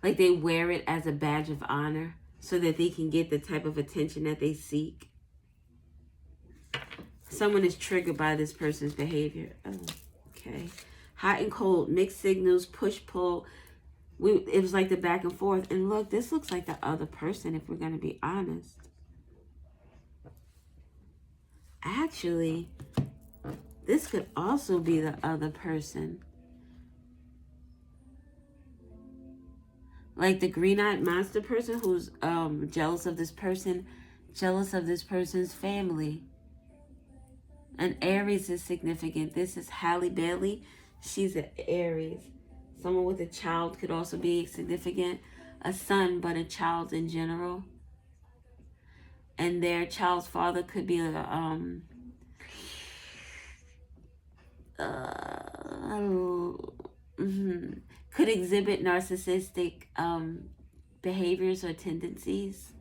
Like they wear it as a badge of honor so that they can get the type of attention that they seek. Someone is triggered by this person's behavior. Oh, okay. hot and cold, mixed signals, push pull. It was like the back and forth. And look, this looks like the other person, if we're going to be honest. Actually, this could also be the other person. Like the green-eyed monster person who's jealous of this person, jealous of this person's family. And Aries is significant. This is Halle Bailey. She's an Aries. Someone with a child could also be significant. A son, but a child in general. And their child's father could be could exhibit narcissistic behaviors or tendencies.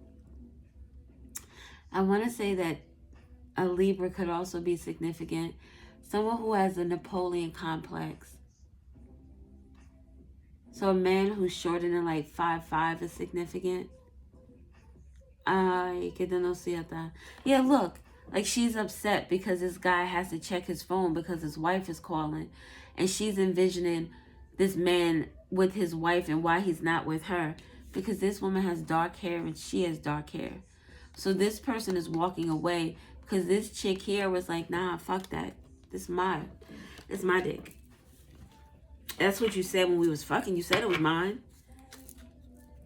I want to say that a Libra could also be significant. Someone who has a Napoleon complex. So a man who's shorter than like 5'5" is significant. Ay, que de no cierta. Yeah, look. Like she's upset because this guy has to check his phone because his wife is calling. And she's envisioning this man with his wife and why he's not with her. Because this woman has dark hair and she has dark hair. So this person is walking away because this chick here was like, nah, fuck that. It's my dick. That's what you said when we was fucking. You said it was mine.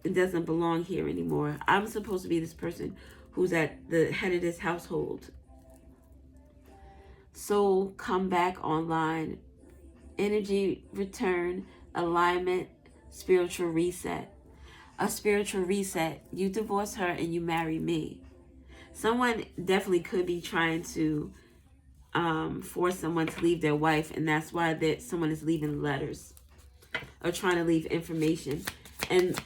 It doesn't belong here anymore. I'm supposed to be this person who's at the head of this household. Soul, come back online. Energy return, alignment, spiritual reset. A spiritual reset. You divorce her and you marry me. Someone definitely could be trying to force someone to leave their wife, and that's why someone is leaving letters or trying to leave information and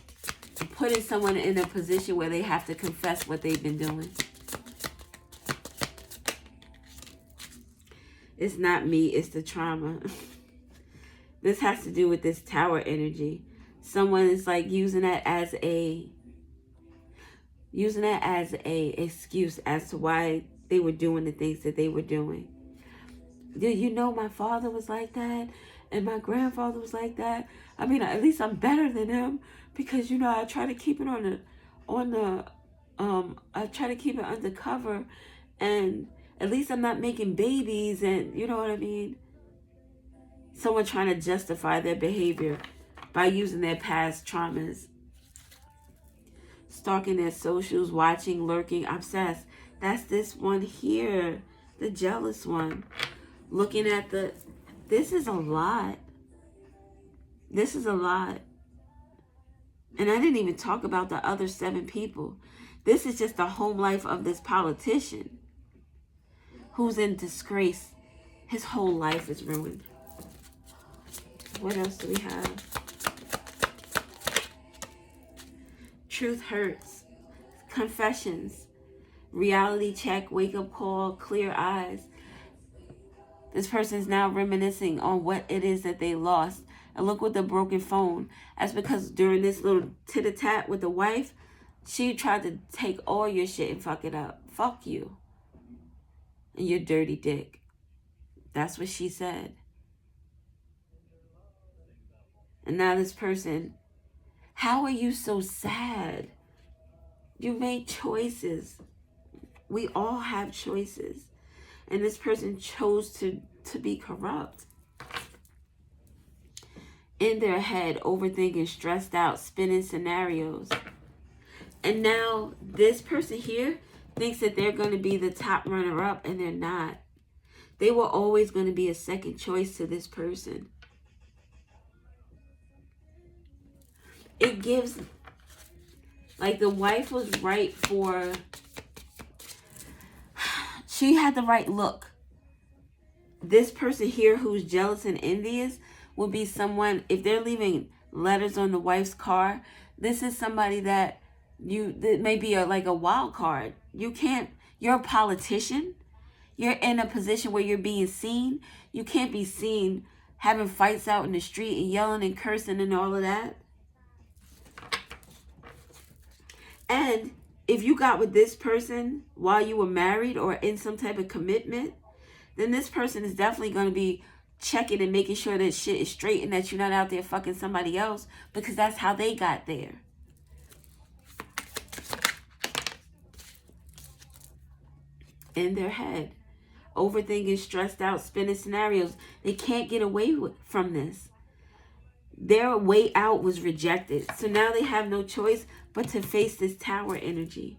putting someone in a position where they have to confess what they've been doing. It's not me, it's the trauma. This has to do with this tower energy. Someone is like using that as a excuse as to why they were doing the things that they were doing. Did you know my father was like that? And my grandfather was like that? I mean, at least I'm better than them because, you know, I try to keep it I try to keep it undercover, and at least I'm not making babies, and you know what I mean? Someone trying to justify their behavior by using their past traumas. Stalking their socials, watching, lurking, obsessed. That's this one here, the jealous one. Looking at this is a lot. This is a lot. And I didn't even talk about the other 7 people. This is just the home life of this politician who's in disgrace. His whole life is ruined. What else do we have? Truth hurts. Confessions. Reality check. Wake up call. Clear eyes. This person is now reminiscing on what it is that they lost. And look with the broken phone. That's because during this little tit-a-tat with the wife, she tried to take all your shit and fuck it up. Fuck you. And your dirty dick. That's what she said. And now this person, how are you so sad? You made choices. We all have choices. And this person chose to be corrupt. In their head, overthinking, stressed out, spinning scenarios. And now this person here thinks that they're going to be the top runner-up, and they're not. They were always going to be a second choice to this person. It gives, like, the wife was right for, she had the right look. This person here who's jealous and envious would be someone, if they're leaving letters on the wife's car, this is somebody that may be like a wild card. You're a politician. You're in a position where you're being seen. You can't be seen having fights out in the street and yelling and cursing and all of that. And if you got with this person while you were married or in some type of commitment, then this person is definitely going to be checking and making sure that shit is straight and that you're not out there fucking somebody else, because that's how they got there. In their head. Overthinking, stressed out, spinning scenarios. They can't get away from this. Their way out was rejected. So now they have no choice but to face this Tower energy.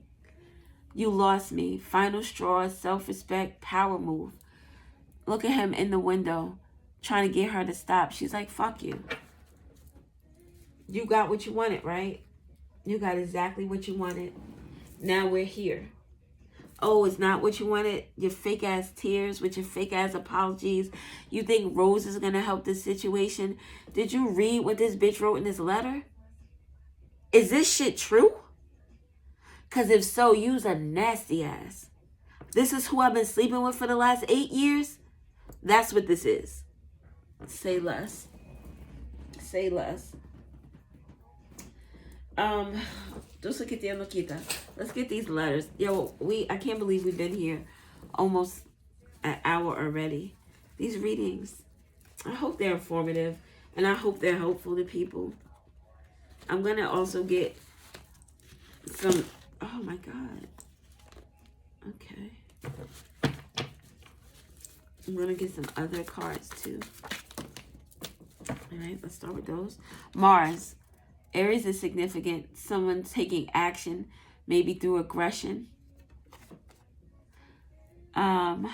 You lost me. Final straw, self-respect, power move. Look at him in the window trying to get her to stop. She's like, fuck you. You got what you wanted, right? You got exactly what you wanted. Now we're here. Oh, it's not what you wanted? Your fake ass tears with your fake ass apologies. You think Rose is going to help this situation? Did you read what this bitch wrote in this letter? Is this shit true? Because if so, you's a nasty ass. This is who I've been sleeping with for the last 8 years? That's what this is. Say less. Say less. Let's look at the Loquita. Let's get these letters. Yo, I can't believe we've been here almost an hour already. These readings, I hope they're informative and I hope they're helpful to people. I'm going to also get some, oh my God. Okay. I'm going to get some other cards too. All right, let's start with those. Mars. Aries is significant. Someone taking action, maybe through aggression. The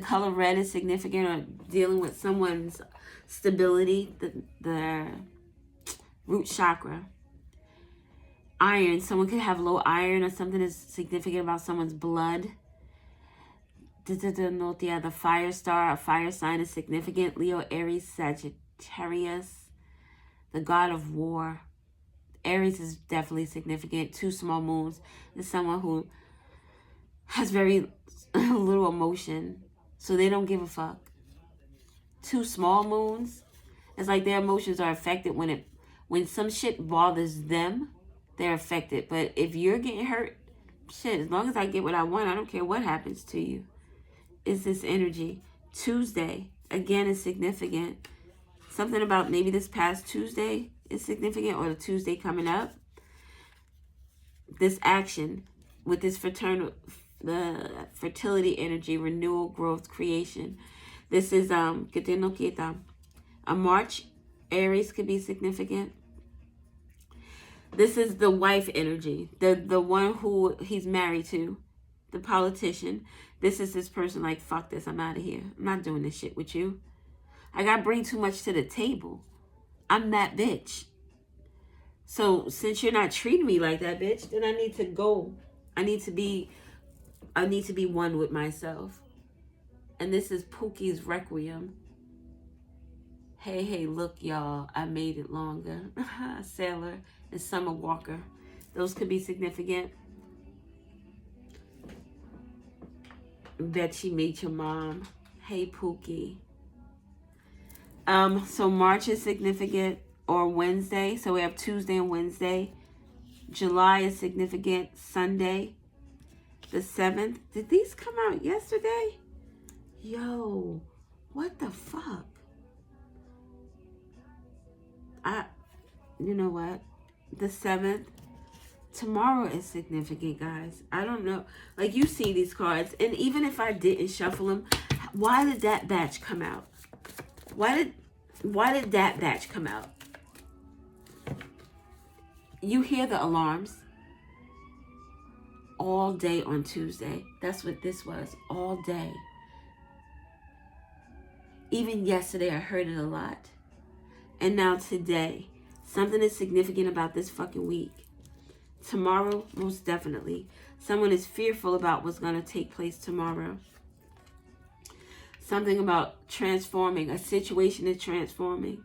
color red is significant, or dealing with someone's stability, the root chakra. Iron, someone could have low iron, or something is significant about someone's blood. The fire star, a fire sign is significant. Leo, Aries, Sagittarius. The god of war. Aries is definitely significant. 2 small moons is someone who has very little emotion. So they don't give a fuck. 2 small moons. It's like their emotions are affected when some shit bothers them, they're affected. But if you're getting hurt, shit, as long as I get what I want, I don't care what happens to you. It's this energy. Tuesday, again, is significant. Something about maybe this past Tuesday is significant, or the Tuesday coming up. This action with this the fertility energy, renewal, growth, creation. This is a March. Aries could be significant. This is the wife energy, the one who he's married to, the politician. This is this person like, fuck this, I'm out of here. I'm not doing this shit with you. I got to bring too much to the table. I'm that bitch. So since you're not treating me like that bitch, then I need to go. I need to be one with myself. And this is Pookie's Requiem. Hey, look, y'all. I made it longer. Sailor and Summer Walker. Those could be significant. Bet she made your mom. Hey, Pookie. So March is significant, or Wednesday. So we have Tuesday and Wednesday. July is significant, Sunday, the 7th. Did these come out yesterday? Yo, what the fuck? You know what? The 7th. Tomorrow is significant, guys. I don't know. Like, you see these cards, and even if I didn't shuffle them, why did that batch come out? Why did that batch come out? You hear the alarms all day on Tuesday. That's what this was, all day. Even yesterday, I heard it a lot. And now today, something is significant about this fucking week. Tomorrow, most definitely. Someone is fearful about what's going to take place tomorrow. Something about transforming. A situation is transforming.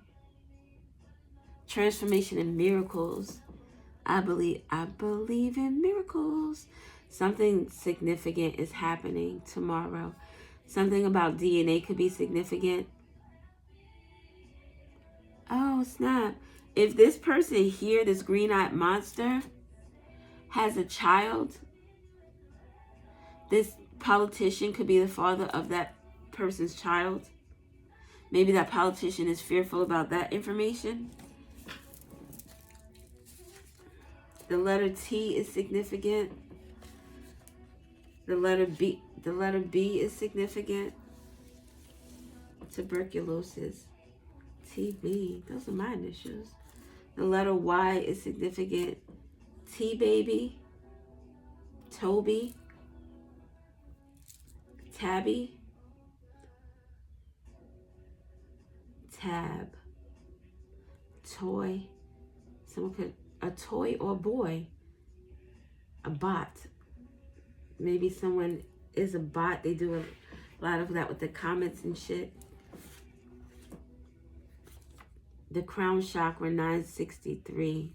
Transformation and miracles. I believe in miracles. Something significant is happening tomorrow. Something about DNA could be significant. Oh, snap. If this person here, this green-eyed monster, has a child, this politician could be the father of that person's child. Maybe that politician is fearful about that information. The letter T is significant. The letter B is significant. Tuberculosis. TB. Those are my initials. The letter Y is significant. T baby. Toby. Tabby. Tab. Toy. Someone could, a toy or boy. A bot. Maybe someone is a bot. They do a lot of that with the comments and shit. The crown chakra, 963.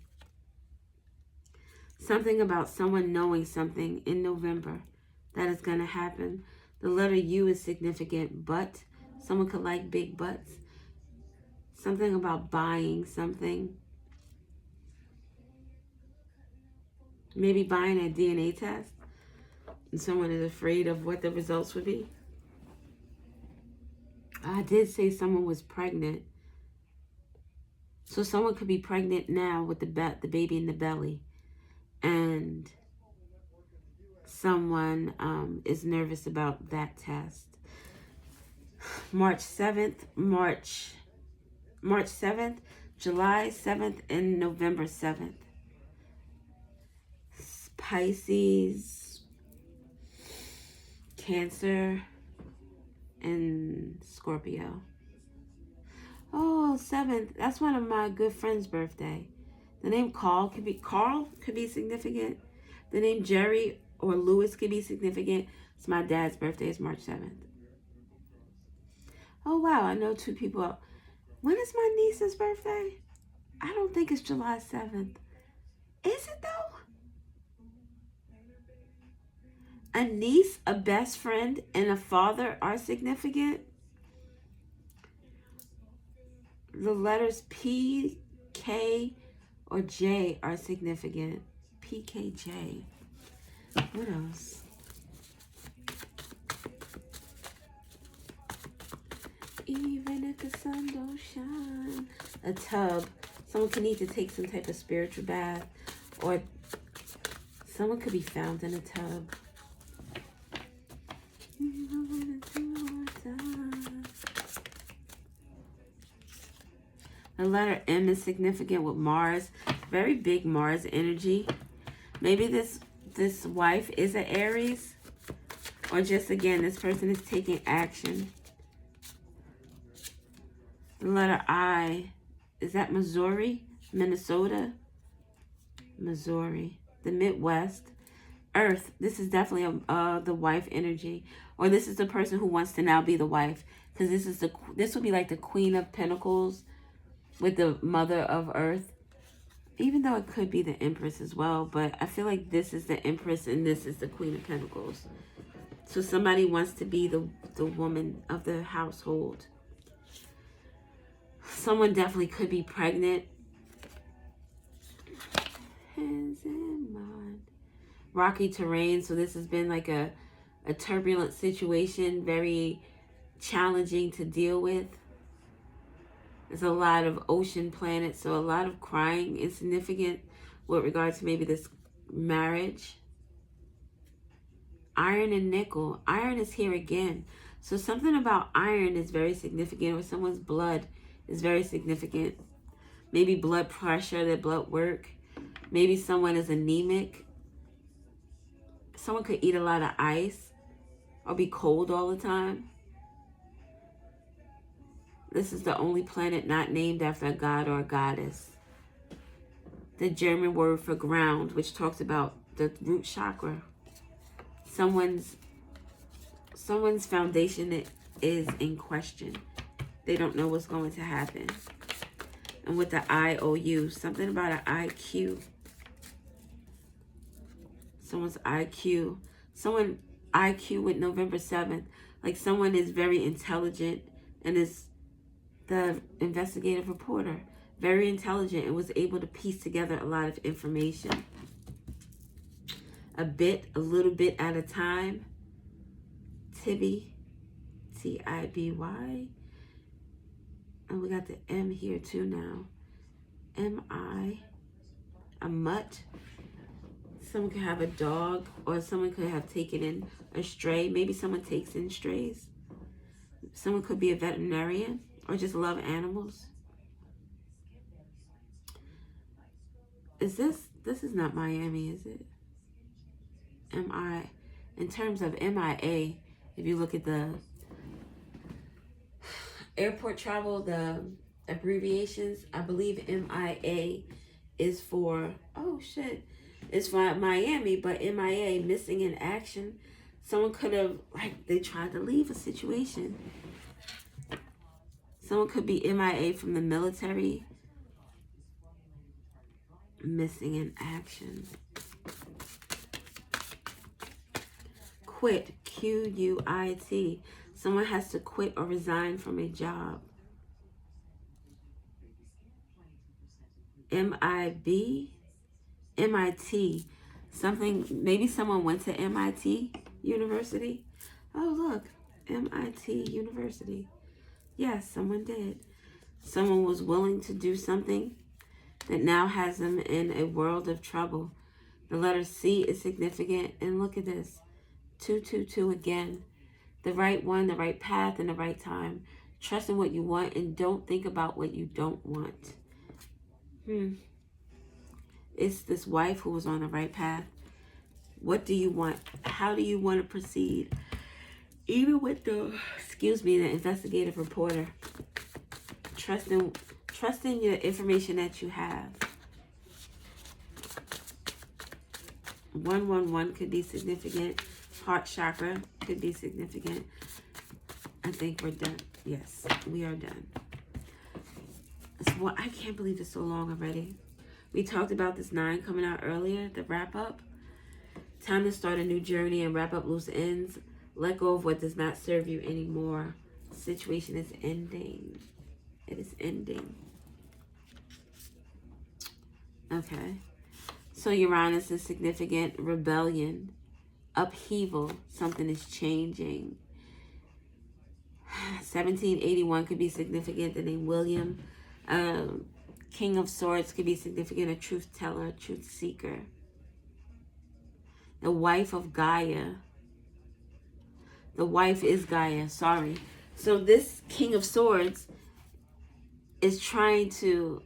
Something about someone knowing something in November that is going to happen. The letter U is significant. Butt. Someone could like big butts. Something about buying something. Maybe buying a DNA test. And someone is afraid of what the results would be. I did say someone was pregnant. So someone could be pregnant now with the baby in the belly. And someone is nervous about that test. March 7th, July 7th, and November 7th. Pisces, Cancer, and Scorpio. Oh, 7th. That's one of my good friend's birthday. The name Carl could be significant. The name Jerry or Lewis could be significant. It's my dad's birthday. It's March 7th. Oh, wow. I know 2 people. When is my niece's birthday? I don't think it's July 7th. Is it though? A niece, a best friend, and a father are significant. The letters P, K, or J are significant. P, K, J. What else? Even if the sun don't shine. A tub. Someone could need to take some type of spiritual bath. Or someone could be found in a tub. The letter M is significant with Mars. Very big Mars energy. Maybe this wife is an Aries. Or just, again, this person is taking action. The letter I. Is that Missouri? Minnesota? Missouri. The Midwest. Earth. This is definitely the wife energy. Or this is the person who wants to now be the wife. Because this would be like the Queen of Pentacles with the Mother of Earth. Even though it could be the Empress as well. But I feel like this is the Empress and this is the Queen of Pentacles. So somebody wants to be the woman of the household. Someone definitely could be pregnant. Hands in mind. Rocky terrain. So this has been like a turbulent situation. Very challenging to deal with. There's a lot of ocean planets. So a lot of crying is significant with regards to maybe this marriage. Iron and nickel. Iron is here again. So something about iron is very significant. Or someone's blood is very significant. Maybe blood pressure, their blood work. Maybe someone is anemic. Someone could eat a lot of ice or be cold all the time. This is the only planet not named after a god or a goddess. The German word for ground, which talks about the root chakra. Someone's foundation is in question. They don't know what's going to happen. And with the IOU, something about an IQ. Someone's IQ. Someone IQ with November 7th. Like someone is very intelligent and is the investigative reporter. Very intelligent and was able to piece together a lot of information. A little bit at a time. Tibby. Tiby. And we got the M here too now. M-I, a mutt. Someone could have a dog, or someone could have taken in a stray. Maybe someone takes in strays. Someone could be a veterinarian or just love animals. This is not Miami, is it? M-I, in terms of MIA, if you look at the airport travel, the abbreviations, I believe MIA is for, oh shit, it's for Miami, but MIA, missing in action. Someone could have, like, they tried to leave a situation. Someone could be MIA from the military, missing in action. Quit, Q-U-I-T. Someone has to quit or resign from a job. M-I-B, MIT. Something, maybe someone went to MIT University. Oh, look, MIT University. Yes, someone did. Someone was willing to do something that now has them in a world of trouble. The letter C is significant. And look at this. 222 again. The right one, the right path, and the right time. Trust in what you want and don't think about what you don't want. It's this wife who was on the right path. What do you want? How do you want to proceed? Even with the, the investigative reporter. Trust in your information that you have. 111 could be significant. Heart chakra could be significant. I think we're done. Yes, we are done. I can't believe it's so long already. We talked about this 9 coming out earlier, the wrap up. Time to start a new journey and wrap up loose ends. Let go of what does not serve you anymore. The situation is ending. It is ending. Okay. So Uranus is significant. Rebellion. Upheaval. Something is changing. 1781 could be significant. The name William. King of Swords could be significant. A truth teller, a truth seeker. The wife of Gaia. The wife is Gaia, sorry. So this King of Swords is trying to...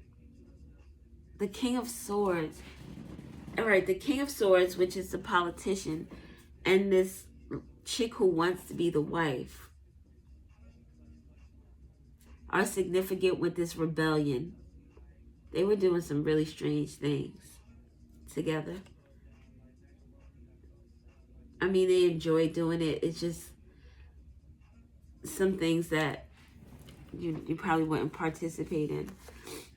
The King of Swords... Alright, the King of Swords, which is the politician, and this chick who wants to be the wife, are significant with this rebellion. They were doing some really strange things together. I mean, they enjoy doing it. It's just some things that you probably wouldn't participate in.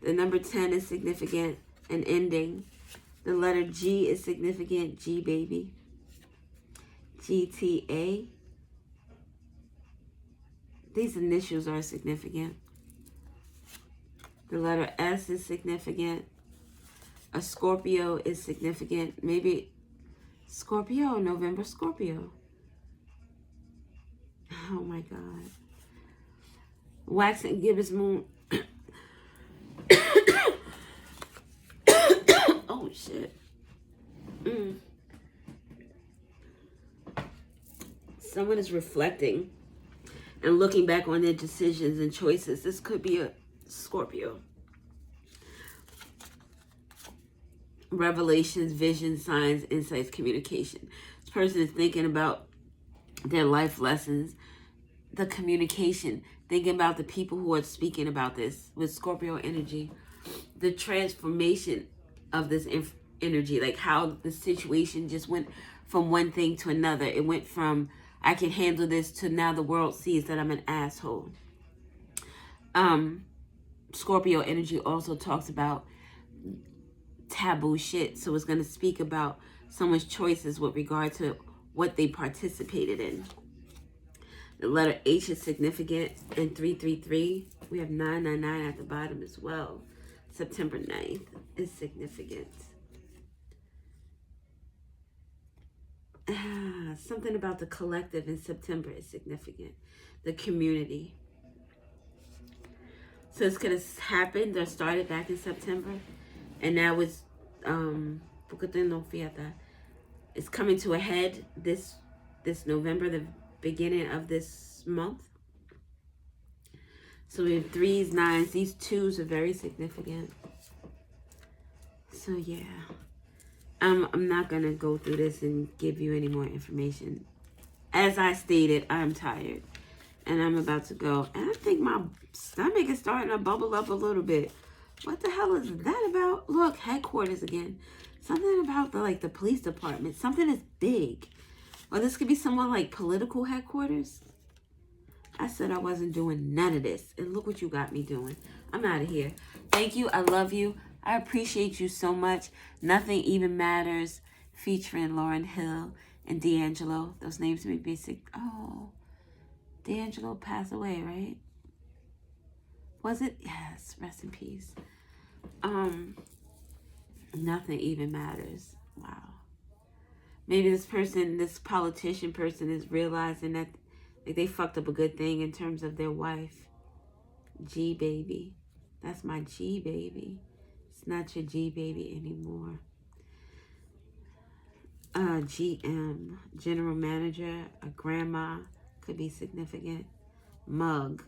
The number 10 is significant, an ending. The letter G is significant, G baby. GTA. These initials are significant. The letter S is significant. A Scorpio is significant. Maybe Scorpio, November Scorpio. Oh my God. Waxing gibbous moon. Oh shit. Someone is reflecting and looking back on their decisions and choices. This could be a Scorpio. Revelations, visions, signs, insights, communication. This person is thinking about their life lessons, the communication, thinking about the people who are speaking about this with Scorpio energy, the transformation of this energy, like how the situation just went from one thing to another. It went from, I can handle this, to now the world sees that I'm an asshole. Scorpio energy also talks about taboo shit. So it's going to speak about someone's choices with regard to what they participated in. The letter H is significant in 333. We have 999 at the bottom as well. September 9th is significant. Something about the collective in September is significant. The community. So it's gonna happen. They started back in September, and now it's it's coming to a head this November, the beginning of this month. So we have 3s, 9s. These 2s are very significant. So yeah, I'm not gonna go through this and give you any more information. As I stated, I'm tired and I'm about to go. And I think my stomach is starting to bubble up a little bit. What the hell is that about? Look, headquarters again. Something about the police department. Something is big. Or this could be someone like political headquarters. I said I wasn't doing none of this. And look what you got me doing. I'm out of here. Thank you. I love you. I appreciate you so much. Nothing Even Matters, featuring Lauryn Hill and D'Angelo. Those names make me sick. Oh, D'Angelo passed away, right? Was it? Yes. Rest in peace. Nothing Even Matters. Wow. Maybe this politician person is realizing that they fucked up a good thing in terms of their wife. G baby. That's my G baby. It's not your G baby anymore. GM, general manager, a grandma, could be significant. Mugwort.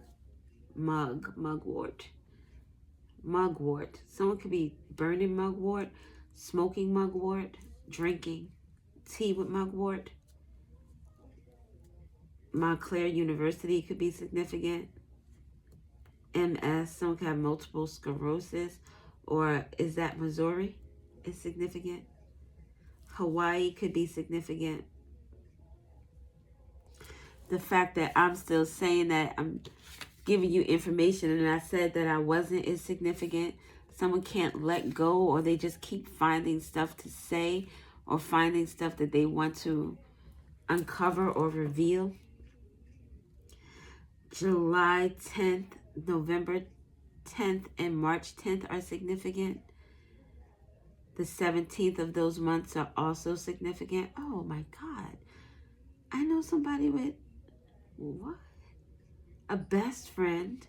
Mugwort. Someone could be burning mugwort, smoking mugwort, drinking tea with mugwort. Montclair University could be significant. MS, someone could have multiple sclerosis. Or is that Missouri? Is significant. Hawaii could be significant. The fact that I'm still saying that I'm giving you information and I said that I wasn't is significant. Someone can't let go, or they just keep finding stuff to say or finding stuff that they want to uncover or reveal. July 10th, November 10th, and March 10th are significant. The 17th of those months are also significant. Oh my God. I know somebody with, what? A best friend,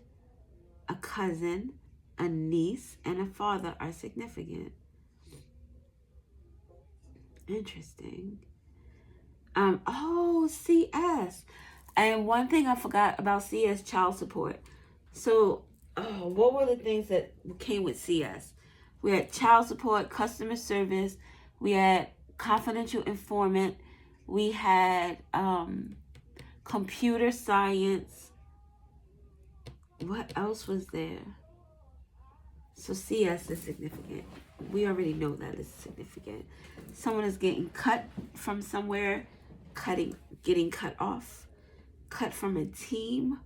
a cousin, a niece, and a father are significant. Interesting. Oh, CS. And one thing I forgot about CS, child support. So, what were the things that came with CS? We had child support, customer service. We had confidential informant. We had computer science. What else was there? So CS is significant. We already know that it's significant. Someone is getting cut from somewhere, getting cut off, cut from a team,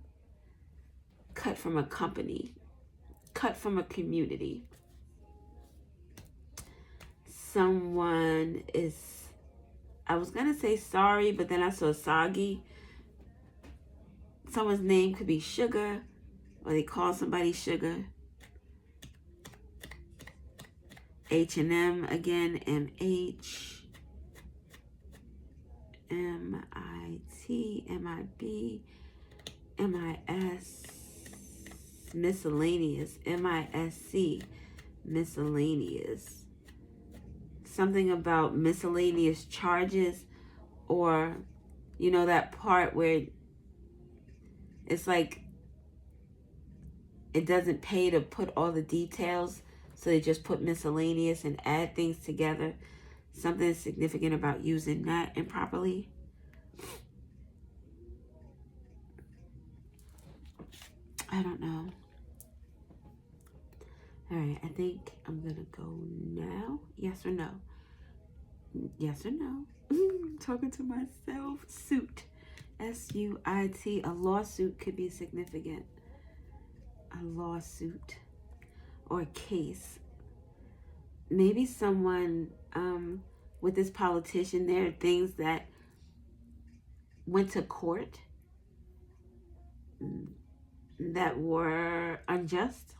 cut from a company, cut from a community. Someone is, I was going to say sorry, but then I saw soggy. Someone's name could be Sugar, or they call somebody Sugar. H&M again, MH, MIT, MIB, MIS, miscellaneous, MISC, miscellaneous. Something about miscellaneous charges, or, you know, that part where it's like it doesn't pay to put all the details, so they just put miscellaneous and add things together. Something significant about using that improperly. I don't know. All right, I think I'm going to go now. Yes or no? Yes or no? Talking to myself. Suit. S-U-I-T. A lawsuit could be significant. A lawsuit. Or a case. Maybe someone with this politician, there are things that went to court that were unjust.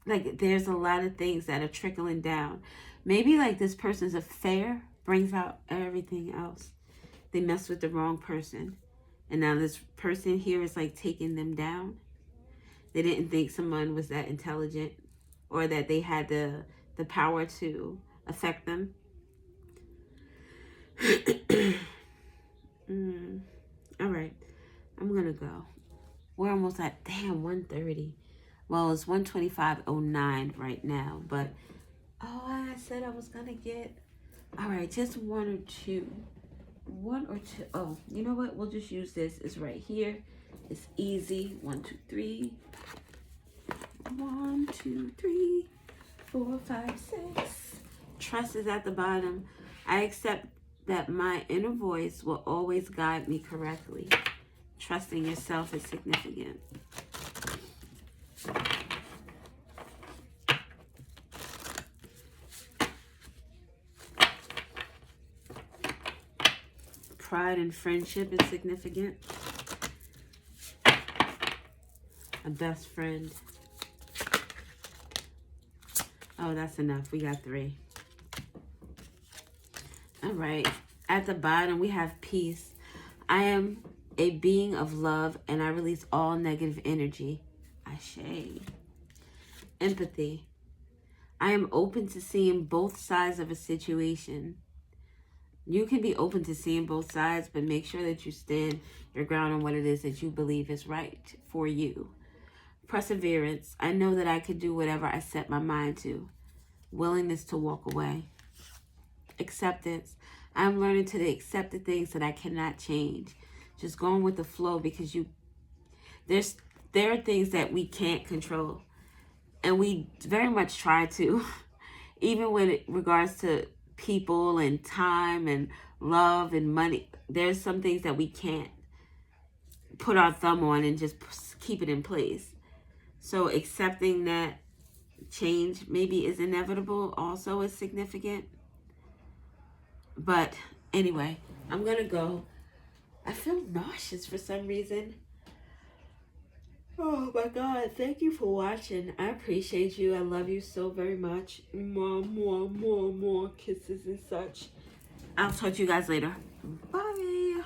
Like, there's a lot of things that are trickling down. Maybe like this person's affair brings out everything else. They messed with the wrong person, and now this person here is like taking them down. They didn't think someone was that intelligent or that they had the power to affect them. All right, I'm gonna go. We're almost at, damn, 1:30. Well, it's 1:25:09 right now, but I said I was gonna get, all right, just one or two. Oh, you know what? We'll just use this. It's right here. It's easy. 1, 2, 3. 1, 2, 3, 4, 5, 6. Trust is at the bottom. I accept that my inner voice will always guide me correctly. Trusting yourself is significant. Pride and friendship is significant. A best friend. Oh, that's enough. We got 3. All right. At the bottom, we have peace. I am a being of love, and I release all negative energy. Ashe. Empathy. I am open to seeing both sides of a situation. You can be open to seeing both sides, but make sure that you stand your ground on what it is that you believe is right for you. Perseverance. I know that I could do whatever I set my mind to. Willingness to walk away. Acceptance. I'm learning to accept the things that I cannot change. Just going with the flow, because there are things that we can't control. And we very much try to. Even when it regards to people and time and love and money, there's some things that we can't put our thumb on and just keep it in place. So accepting that change maybe is inevitable also is significant. But anyway, I'm gonna go. I feel nauseous for some reason. Oh my God, thank you for watching. I appreciate you. I love you so very much. More kisses and such. I'll talk to you guys later. Bye.